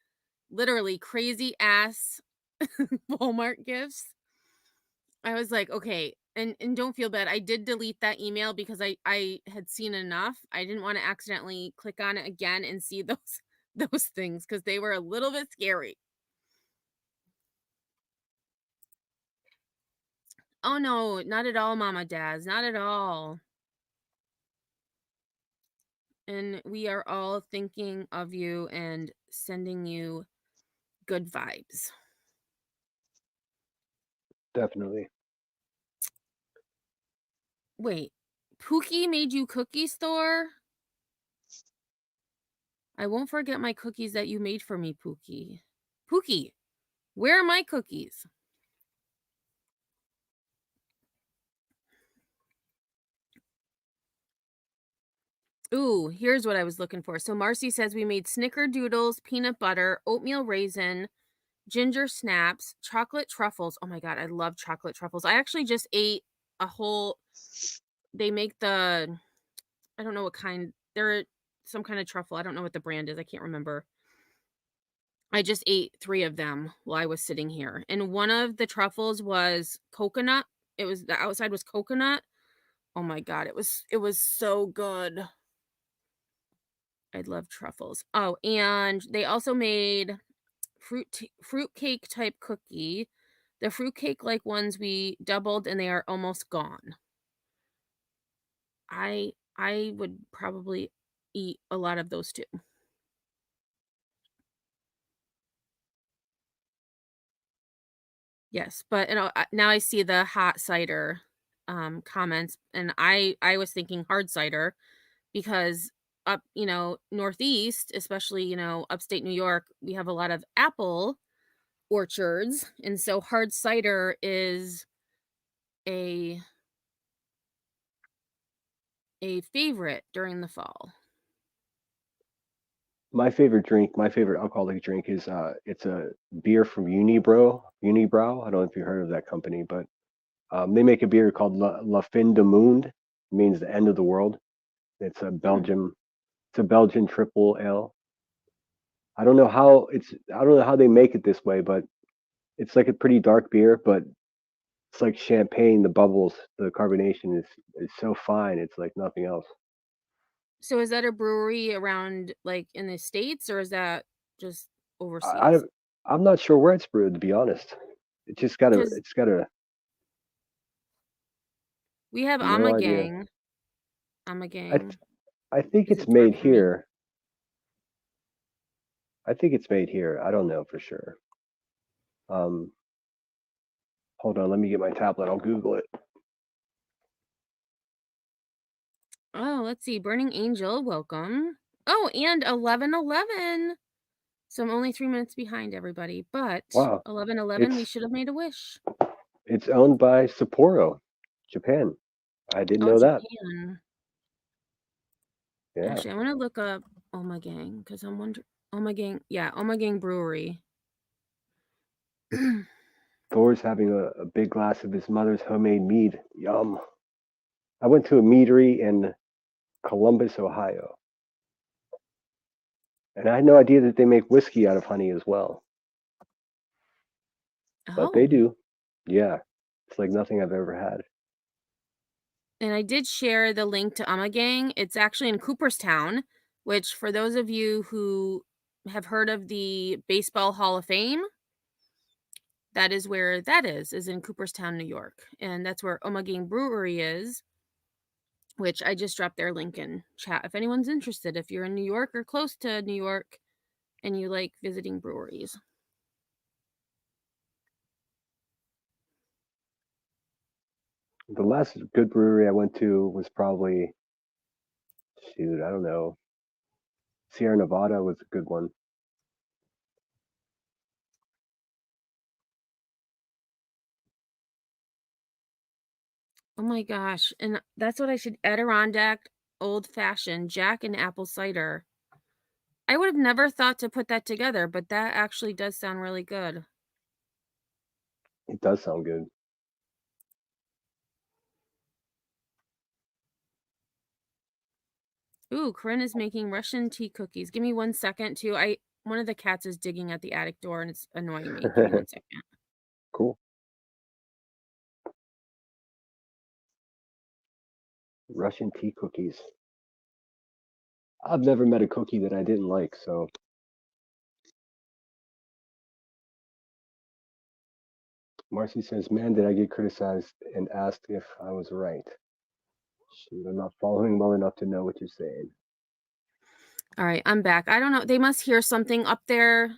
literally crazy ass Walmart gifts. I was like, okay, and don't feel bad. I did delete that email because I had seen enough. I didn't want to accidentally click on it again and see those things because they were a little bit scary. Oh no, not at all, Mama Daz, not at all. And we are all thinking of you and sending you good vibes. definitely. Wait, Pookie made you cookie store? I won't forget my cookies that you made for me, Pookie. Pookie, where are my cookies? Ooh, here's what I was looking for. So Marcy says we made snickerdoodles, peanut butter, oatmeal raisin, ginger snaps, chocolate truffles. Oh my god, I love chocolate truffles. I actually just ate a whole. They make I don't know what kind they're some kind of truffle. I don't know what the brand is. I can't remember. I just ate 3 of them while I was sitting here. And one of the truffles was coconut. The outside was coconut. Oh my God, it was so good. I love truffles. Oh, and they also made fruitcake type cookie. The fruitcake like ones we doubled and they are almost gone. I would probably eat a lot of those too. Yes, but now I see the hot cider comments, and I was thinking hard cider because up, northeast, especially, upstate New York, we have a lot of apple orchards, and so hard cider is a favorite during the fall. My favorite alcoholic drink is it's a beer from Unibrow. I don't know if you heard of that company, but they make a beer called La Fin du Monde, means the end of the world. It's a Belgian triple ale. I don't know how they make it this way, but it's like a pretty dark beer, but it's like champagne. The bubbles, the carbonation is so fine. It's like nothing else. So is that a brewery around like in the States, or is that just I, overseas? I'm not sure where it's brewed, to be honest. Because It's gotta we have no idea. Amagang. I Amagang. I think Is it's it far made from me? here. I think it's made here. I don't know for sure. Um, Hold on, let me get my tablet. I'll Google it. Oh, let's see. Burning Angel, welcome. Oh, and 11:11. So I'm only 3 minutes behind everybody, but Wow, 11:11, we it's should have made a wish. it's owned by Sapporo, Japan. I didn't Oh, know that. Japan. Yeah, Actually, I want to look up Omegang because I'm wondering. Omegang, yeah, Omegang Brewery. Thor's having a big glass of his mother's homemade mead. Yum. I went to a meadery in Columbus, Ohio, and I had no idea that they make whiskey out of honey as well. But they Oh, do. Yeah, it's like nothing I've ever had. and I did share the link to Omegang. It's actually in Cooperstown, which for those of you who have heard of the Baseball Hall of Fame, that is where that is in Cooperstown, New York. And that's where Omegang Brewery is, which I just dropped their link in chat. If anyone's interested, if you're in New York or close to New York and you like visiting breweries. The last good brewery I went to was probably, shoot, I don't know. Sierra Nevada was a good one. Oh my gosh. And that's what I should Adirondack old fashioned Jack and apple cider. I would have never thought to put that together, but that actually does sound really good. It does sound good. Ooh, Corinne is making Russian tea cookies. Give me 1 second too. One of the cats is digging at the attic door and it's annoying me. Give me 1 second. Cool. Russian tea cookies. I've never met a cookie that I didn't like, so. Marcy says, man, did I get criticized and asked if I was right. Shoot, I'm not following well enough to know what you're saying. All right, I'm back. I don't know. They must hear something up there.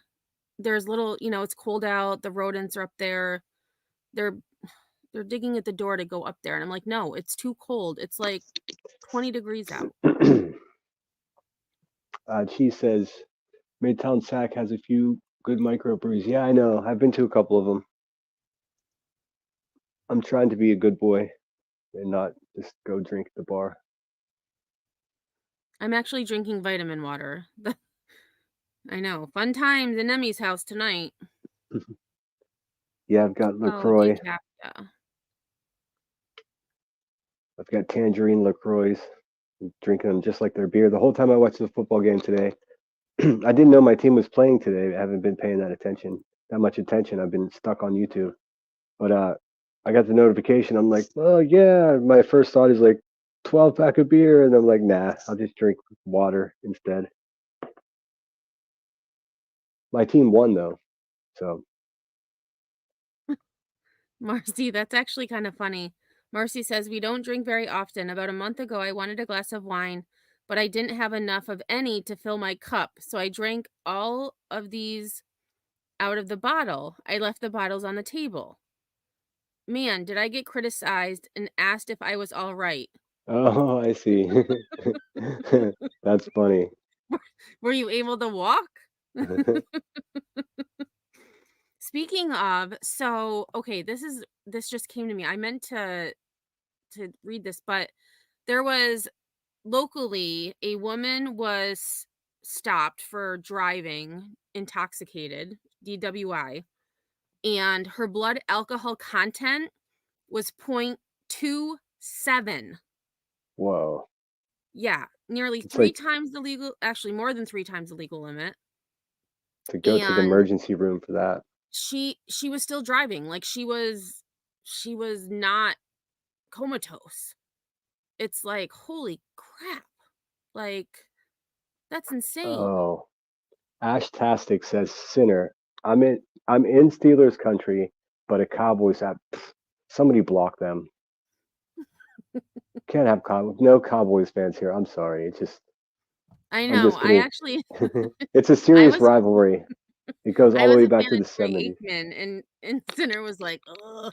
There's little, it's cold out. The rodents are up there. They're digging at the door to go up there. And I'm like, no, it's too cold. It's like 20 degrees out. She says, Midtown Sac has a few good microbrews. Yeah, I know. I've been to a couple of them. I'm trying to be a good boy and not just go drink at the bar. I'm actually drinking vitamin water. I know. Fun times in Emmy's house tonight. Yeah, I've got Oh, LaCroix. decaf, yeah. I've got tangerine LaCroix. drinking them just like their beer. The whole time I watched the football game today, I didn't know my team was playing today. I haven't been paying that much attention. I've been stuck on YouTube. But I got the notification. I'm like, oh yeah. My first thought is like 12 pack of beer, and I'm like, nah, I'll just drink water instead. My team won though, so Marcy, that's actually kind of funny. Marcy says, we don't drink very often. About a month ago, I wanted a glass of wine, but I didn't have enough of any to fill my cup. So I drank all of these out of the bottle. I left the bottles on the table. Man, did I get criticized and asked if I was all right? oh, I see. That's funny. Were you able to walk? Speaking of, so okay, this just came to me. I meant to read this, but there was locally a woman was stopped for driving intoxicated, DWI, and her blood alcohol content was 0.27. Whoa. Yeah, nearly It's three like times the legal, actually more than 3 times the legal limit. to go to the And emergency room for that. she was still driving, like she was not comatose. It's like, holy crap. Like, that's insane. Oh, Ashtastic says, "Sinner, I'm in Steelers country, but a Cowboys app. Somebody block them. Can't have no Cowboys fans here. I'm sorry. It's just I I'm know. just I getting. actually It's a I serious was rivalry. It goes all I the was way a back fan to of the Troy 70s. Aikman, and Sinner was like, ugh.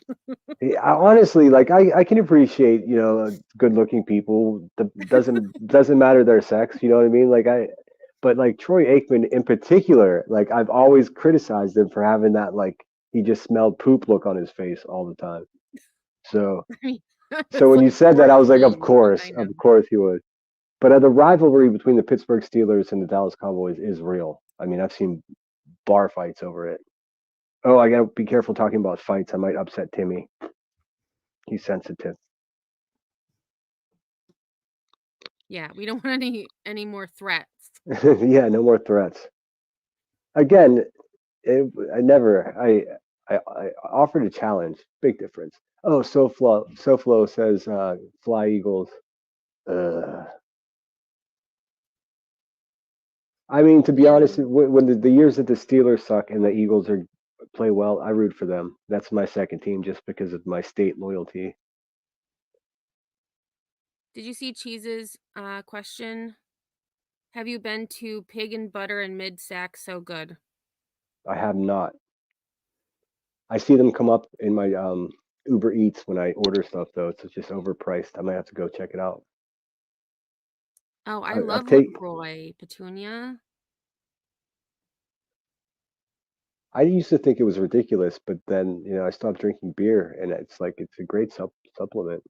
I honestly, like I can appreciate, good-looking people. Doesn't matter their sex. You know what I mean? But like Troy Aikman in particular, like I've always criticized him for having that like he just smelled poop look on his face all the time. So I mean, so it's when you like said that, I was like, 14 behind of him. course he would. But the rivalry between the Pittsburgh Steelers and the Dallas Cowboys is real. I mean, I've seen bar fights over it. Oh, I gotta be careful talking about fights. I might upset Timmy. He's sensitive. Yeah, we don't want any more threats. Yeah, no more threats. Again, I offered a challenge. Big difference. Oh, SoFlo says fly Eagles. I mean, to be Yeah. honest, when the years that the Steelers suck and the Eagles play well, I root for them. That's my second team just because of my state loyalty. Did you see Cheese's question? Have you been to Pig and Butter and Mid Sac? So good. I have not. I see them come up in my Uber Eats when I order stuff though. It's just overpriced. I might have to go check it out. Oh, I I've love take. LaCroix, Petunia. I used to think it was ridiculous, but then I stopped drinking beer, and it's a great supplement.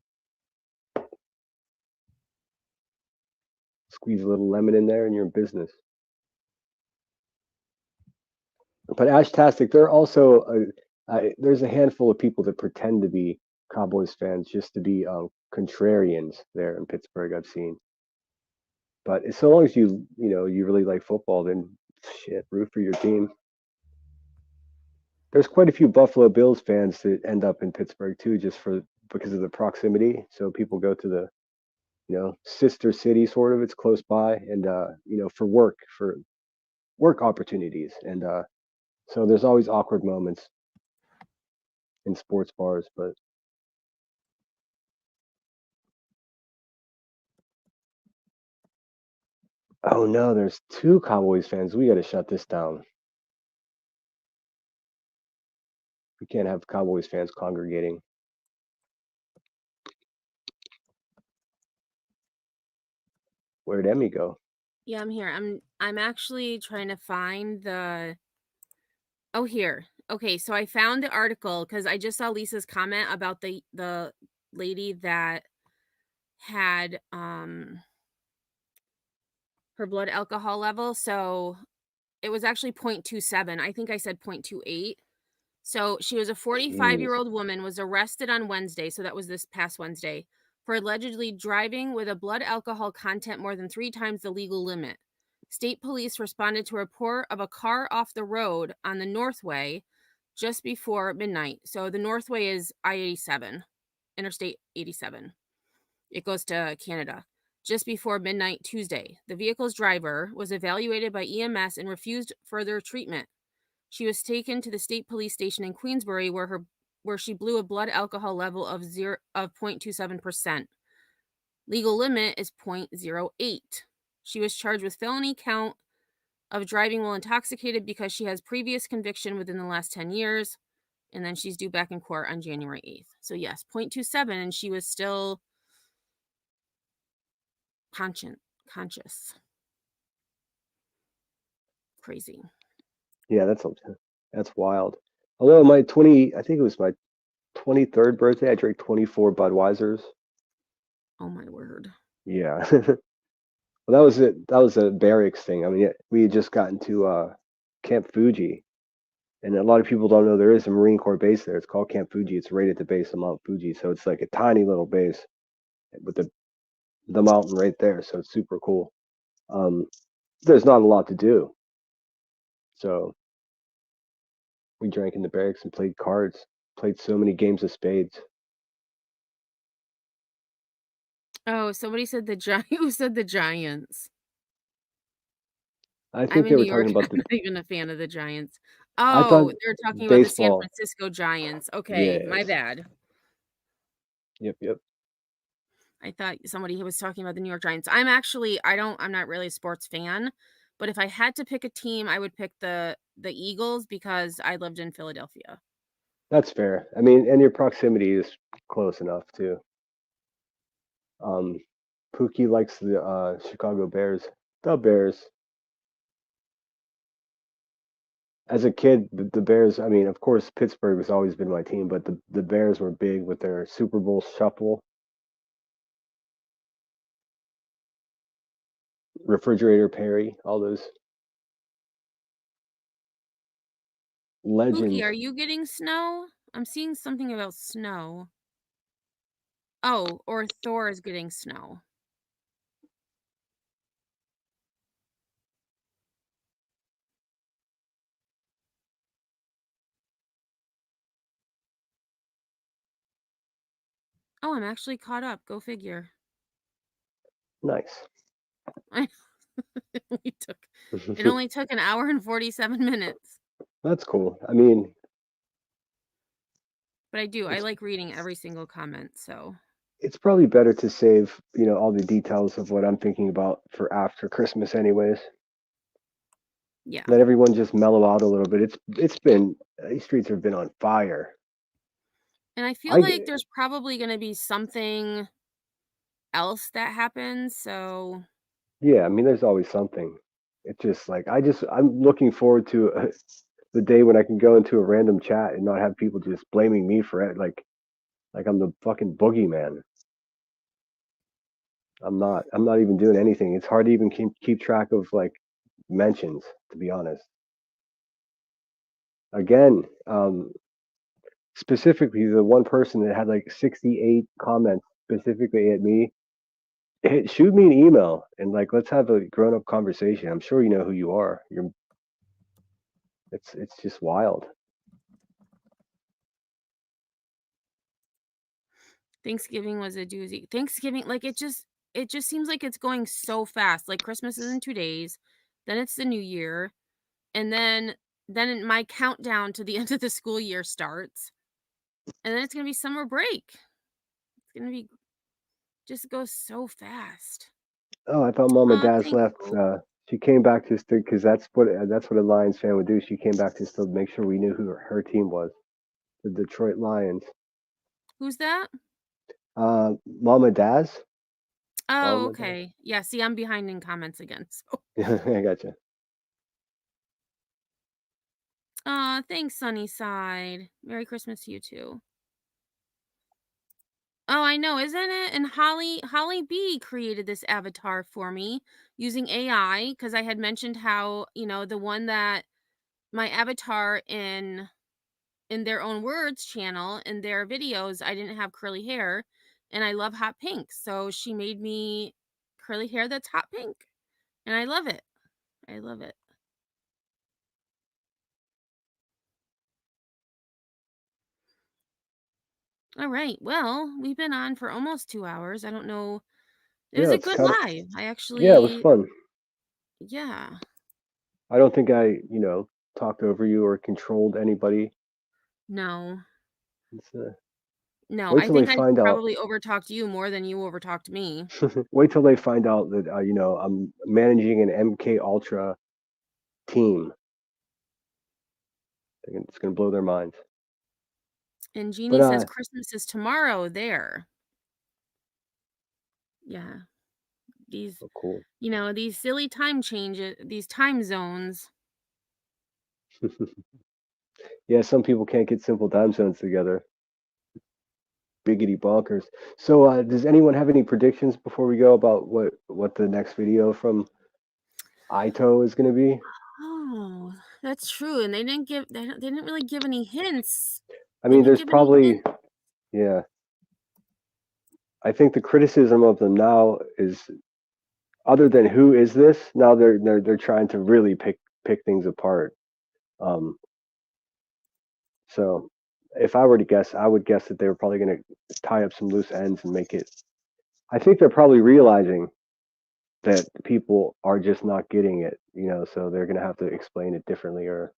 Squeeze a little lemon in there, and you're in business. But Ashtastic, there are also there's a handful of people that pretend to be Cowboys fans just to be contrarians there in Pittsburgh. I've seen, but so long as you really like football, then shit, root for your team. There's quite a few Buffalo Bills fans that end up in Pittsburgh too, because of the proximity. So people go to the sister city sort of. It's close by, and for work opportunities, and so there's always awkward moments in sports bars, but oh no, there's two Cowboys fans. We got to shut this down. We can't have Cowboys fans congregating. Where'd Emmy go? Yeah, I'm here. I'm actually trying to find the. Oh, here. Okay, so I found the article because I just saw Lisa's comment about the lady that had her blood alcohol level. So it was actually 0.27. I think I said 0.28. So she was a 45-year-old woman, was arrested on Wednesday. So that was this past Wednesday for allegedly driving with a blood alcohol content more than 3 times the legal limit. State police responded to a report of a car off the road on the Northway just before midnight. So the Northway is I-87, Interstate 87. It goes to Canada. Just before midnight Tuesday, the vehicle's driver was evaluated by EMS and refused further treatment. She was taken to the state police station in Queensbury where she blew a blood alcohol level of 0.27%. Legal limit is 0.08. She was charged with felony count of driving while intoxicated because she has previous conviction within the last 10 years, and then she's due back in court on January 8th. So yes, 0.27, and she was still conscious. Crazy. Yeah, that's wild. Although I think it was my 23rd birthday, I drank 24 Budweisers. Oh my word. Yeah. Well, that was it. That was a barracks thing. I mean, we had just gotten to Camp Fuji, and a lot of people don't know there is a Marine Corps base there. It's called Camp Fuji. It's right at the base of Mount Fuji, so it's like a tiny little base with the mountain right there. So it's super cool. There's not a lot to do, so we drank in the barracks and played cards. Played so many games of spades. Oh, somebody said who said the Giants? I I'm think in they New were York. talking I'm about the. not even a fan of the Giants. I thought Oh, they're talking about the San baseball. Francisco Giants. Okay, my Yes. bad. Yep. I thought somebody was talking about the New York Giants. I'm not really a sports fan, but if I had to pick a team, I would pick the Eagles because I lived in Philadelphia. That's fair. I mean, and your proximity is close enough too. Pookie likes the Chicago Bears. The Bears. As a kid, the Bears. I mean, of course, Pittsburgh has always been my team, but the Bears were big with their Super Bowl shuffle. Refrigerator Perry, all those legends. Pookie, are you getting snow? I'm seeing something about snow. Oh, or Thor is getting snow. Oh, I'm actually caught up. Go figure. Nice. It only took an hour and 47 minutes. That's cool. I mean, but I like reading every single comment, so it's probably better to save, all the details of what I'm thinking about for after Christmas anyways. Yeah. Let everyone just mellow out a little bit. It's been, these streets have been on fire. And I feel like there's probably going to be something else that happens, so yeah, I mean, there's always something. It's just like I'm looking forward to the day when I can go into a random chat and not have people just blaming me for it, like I'm the fucking boogeyman. I'm not even doing anything. It's hard to even keep track of like mentions, to be honest. Again, specifically the one person that had like 68 comments specifically at me, shoot me an email and like let's have a grown-up conversation. I'm sure you know who you are. It's just wild. Thanksgiving was a doozy. Thanksgiving, like it just seems like it's going so fast. Like Christmas is in 2 days, then it's the new year, and then my countdown to the end of the school year starts. And then it's going to be summer break. It's going to be just goes so fast. Oh, I thought Mama Daz Thanks, left. Hope. She came back just to because that's what a Lions fan would do. She came back just to make sure we knew who her team was, the Detroit Lions. Who's that? Mama Daz. Oh, Mama okay. Daz. Yeah, see, I'm behind in comments again. So. I gotcha. Thanks, Sunnyside. Merry Christmas to you too. Oh, I know, isn't it? And Holly B created this avatar for me using AI because I had mentioned how, the one that my avatar in their own words channel in their videos, I didn't have curly hair. and I love hot pink. So she made me curly hair that's hot pink, and I love it. I love it. All right. Well, we've been on for almost 2 hours. I don't know. It was Yeah, a it's good kind of live. I yeah, it was actually, fun. yeah. I don't think I, talked over you or controlled anybody. No. It's, No, wait I till they think I find out. probably overtalked you more than you overtalked me. Wait till they find out that I'm managing an MK Ultra team. It's gonna blow their minds. And But Jeannie says Christmas is tomorrow there. Yeah. These, oh, cool. these silly time changes, these time zones. Yeah, some people can't get simple time zones together. Biggity bonkers. So, does anyone have any predictions before we go about what the next video from Ito is going to be? Oh, that's true. And they didn't really give any hints. I They mean, didn't there's give any probably hints. yeah. I think the criticism of them now is other than who is this? Now they're trying to really pick things apart. Um, so if I were to guess, I would guess that they were probably going to tie up some loose ends and make it. I think they're probably realizing that people are just not getting it, so they're going to have to explain it differently or,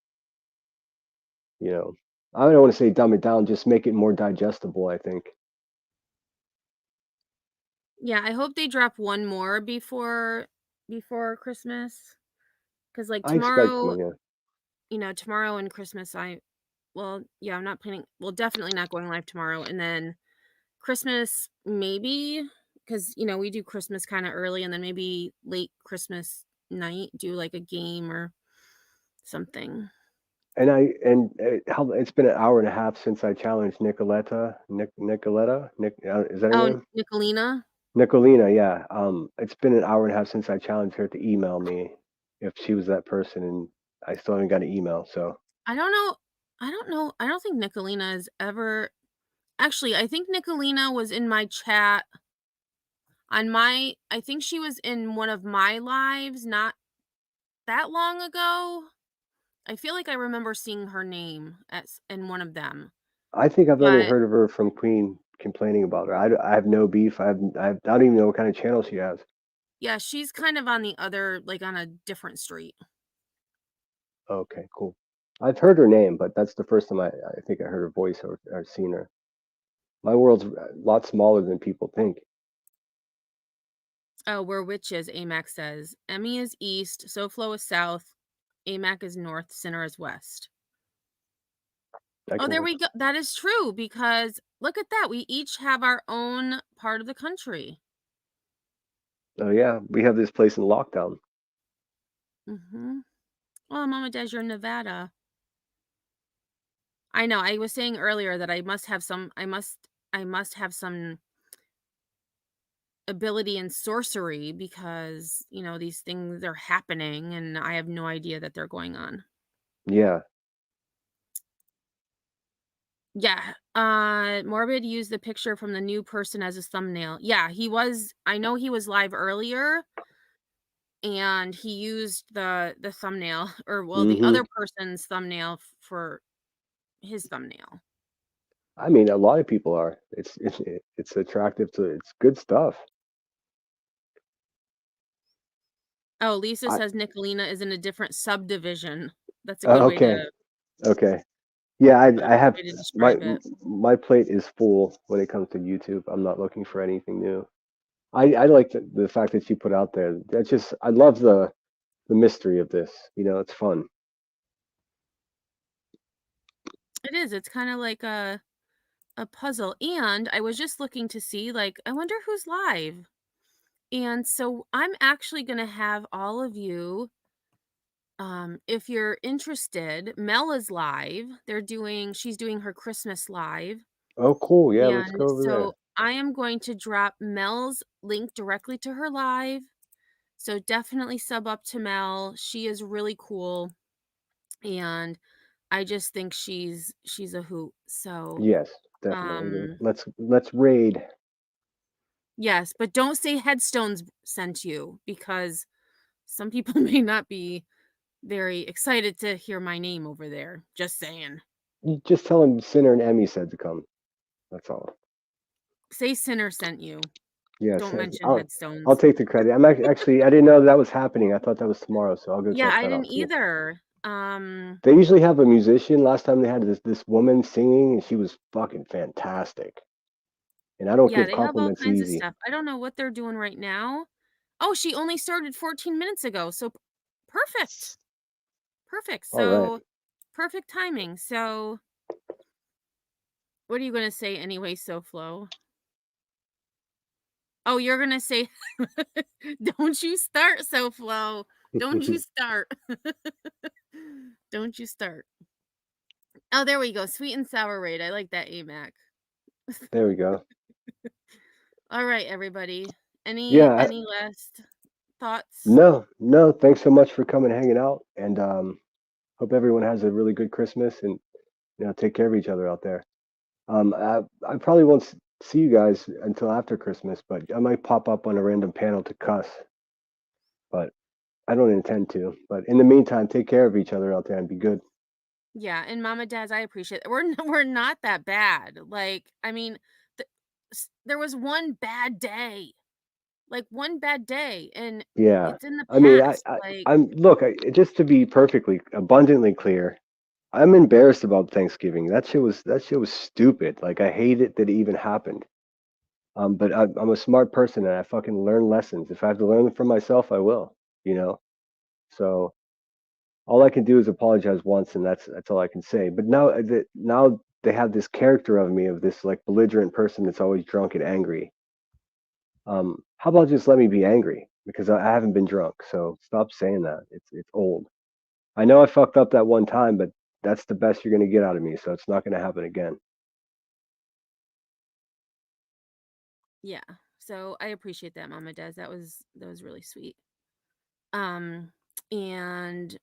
I don't want to say dumb it down, just make it more digestible, I think. Yeah, I hope they drop one more before Christmas. Because like I expect tomorrow, one, yeah. tomorrow and Christmas, I'm not planning, definitely not going live tomorrow. And then Christmas, maybe, because, we do Christmas kind of early, and then maybe late Christmas night, do like a game or something. How it's been an hour and a half since I challenged Nicoletta, is that her Oh, name? Nicolina? Nicolina, yeah. It's been an hour and a half since I challenged her to email me if she was that person, and I still haven't got an email. So I don't know. I don't know. I don't think Nicolina has ever. Actually, I think Nicolina was in my chat I think she was in one of my lives not that long ago. I feel like I remember seeing her name in one of them. I think I've only But heard of her from Queen complaining about her. I have no beef. I don't even know what kind of channel she has. yeah, she's kind of on the other, like on a different street. Okay, cool. I've heard her name, but that's the first time I think I heard her voice or seen her. My world's a lot smaller than people think. Oh, we're witches, AMAC says. Emmy is east, SoFlo is south, AMAC is north, Sinner is west. Oh, there we go. That is true, because look at that. We each have our own part of the country. Oh yeah, we have this place in lockdown. Mm-hmm. Oh, Mama Des, you're in Nevada. I know. I was saying earlier that I must have some ability in sorcery, because, these things are happening and I have no idea that they're going on. Yeah. Yeah. Morbid used the picture from the new person as a thumbnail. Yeah, I know he was live earlier, and he used the thumbnail, or the other person's thumbnail for his thumbnail. I mean, a lot of people are. It's attractive it's good stuff. Oh, Lisa I, says Nicolina is in a different subdivision. That's a good way okay. to Okay. Yeah, I have describe it. my plate is full when it comes to YouTube. I'm not looking for anything new. I like the fact that you put out there. That's just I love the mystery of this. It's fun. It is. It's kind of like a puzzle. And I was just looking to see, like, I wonder who's live. And so I'm actually going to have all of you, if you're interested, Mel is live. She's doing her Christmas live. Oh, cool. Yeah, let's And go over there. so I am going to drop Mel's link directly to her live. So definitely sub up to Mel. She is really cool. And I just think she's a hoot. So, Yes, definitely. Let's raid. Yes, but don't say Headstones sent you, because some people may not be very excited to hear my name over there. Just saying. You just tell him Sinner and Emmy said to come. That's all. Say Sinner sent you. Yeah, Don't mention I'll Headstones. take the credit. I'm actually I didn't know that was happening. I thought that was tomorrow, so I'll go Yeah, check I that out didn't too. either. They usually have a musician. Last time they had this woman singing, and she was fucking fantastic. And I don't Yeah, give they have all compliments kinds of easy. stuff. I don't know what they're doing right now. Oh, she only started 14 minutes ago, so perfect. Perfect. All right. So perfect timing. So what are you gonna say anyway, SoFlo? Oh, you're gonna say don't you start, SoFlo. Don't you start. Don't you start. Oh, there we go. Sweet and sour raid. I like that, AMAC. There we go. All right, everybody. Yeah. Any last thoughts? No. Thanks so much for coming and hanging out, and hope everyone has a really good Christmas, and take care of each other out there. I probably won't see you guys until after Christmas, but I might pop up on a random panel to cuss, but I don't intend to. But in the meantime, take care of each other out there and be good. Yeah, and mama, dads, I appreciate it. We're not that bad. Like, I mean, there was one bad day. Like one bad day, and Yeah. it's in the I mean, past. Like, I'm look, just to be perfectly abundantly clear, I'm embarrassed about Thanksgiving. That shit was stupid. Like I hate it that it even happened. But I'm a smart person and I fucking learn lessons. If I have to learn them for myself, I will. You know. So all I can do is apologize once, and that's all I can say. But now they have this character of me, of this like belligerent person that's always drunk and angry. How about just let me be angry, because I haven't been drunk. So stop saying that. It's old. I know I fucked up that one time, but that's the best you're gonna get out of me. So it's not gonna happen again. yeah. So I appreciate that, mama, dads. That was really sweet. And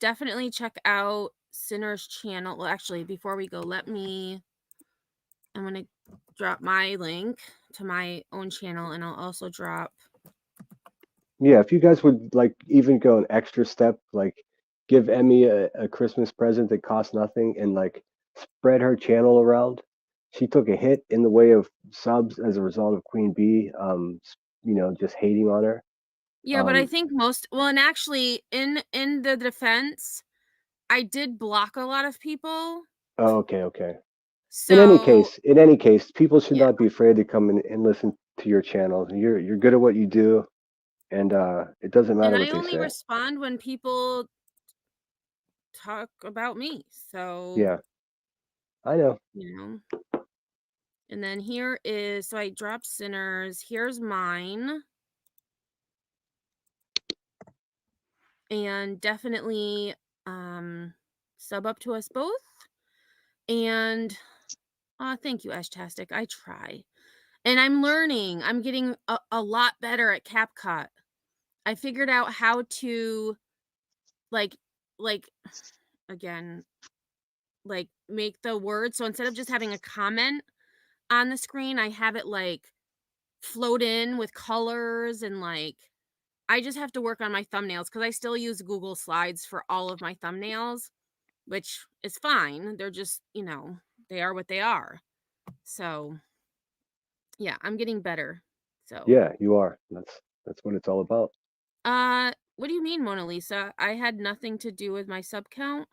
definitely check out Sinner's channel. Well, actually, before we go, I'm gonna drop my link to my own channel, and I'll also drop. Yeah, if you guys would like even go an extra step, like give Emmy a Christmas present that costs nothing and like spread her channel around. She took a hit in the way of subs as a result of Queen Bee, just hating on her. Yeah, but I Um, think and actually, in the defense, I did block a lot of people. oh, okay. So In any case, people should yeah, not be afraid to come in and listen to your channel. You're good at what you do, and it doesn't and matter I what they only say. respond when people talk about me. So, Yeah, I know. you know. And then here is, so I dropped Sinners. Here's mine. And definitely sub up to us both. And thank you, Ashtastic. I try. And I'm learning. I'm getting a lot better at CapCut. I figured out how to like again, like make the word. So instead of just having a comment on the screen, I have it like float in with colors, and like I just have to work on my thumbnails because I still use Google Slides for all of my thumbnails, which is fine. They're just, they are what they are. So yeah, I'm getting better. So Yeah, you are. That's what it's all about. what do you mean, Mona Lisa? I had nothing to do with my sub count.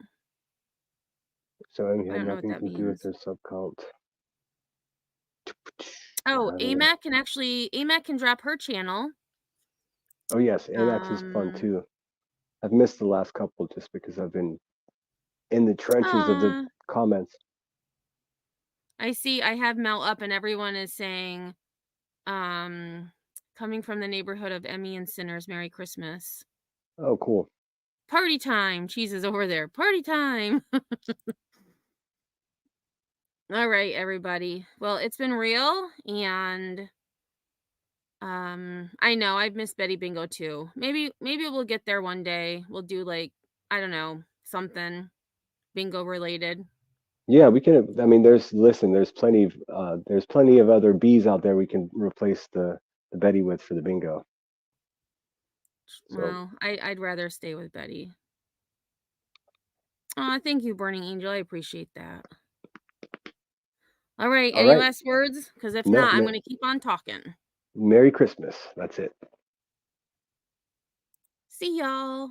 So Emmy I had don't know what nothing that to do with means. their sub count. Oh, I don't know. AMAC can drop her channel. Oh yes, Amax is fun too. I've missed the last couple just because I've been in the trenches of the uh comments. I see I have Mel up, and everyone is saying coming from the neighborhood of Emmy and Sinners, Merry Christmas. Oh, cool. Party time. Cheese is over there. Party time. All right, everybody. Well, it's been real, and I know I've missed Betty Bingo too. Maybe we'll get there one day. We'll do like, I don't know, something bingo related. Yeah, we can. I mean, there's plenty of other bees out there we can replace the Betty with for the bingo. So Well, I'd rather stay with Betty. Aw, thank you, Burning Angel. I appreciate that. All right, all any right, last words? Because if no, not, I'm gonna keep on talking. Merry Christmas. That's it. See y'all.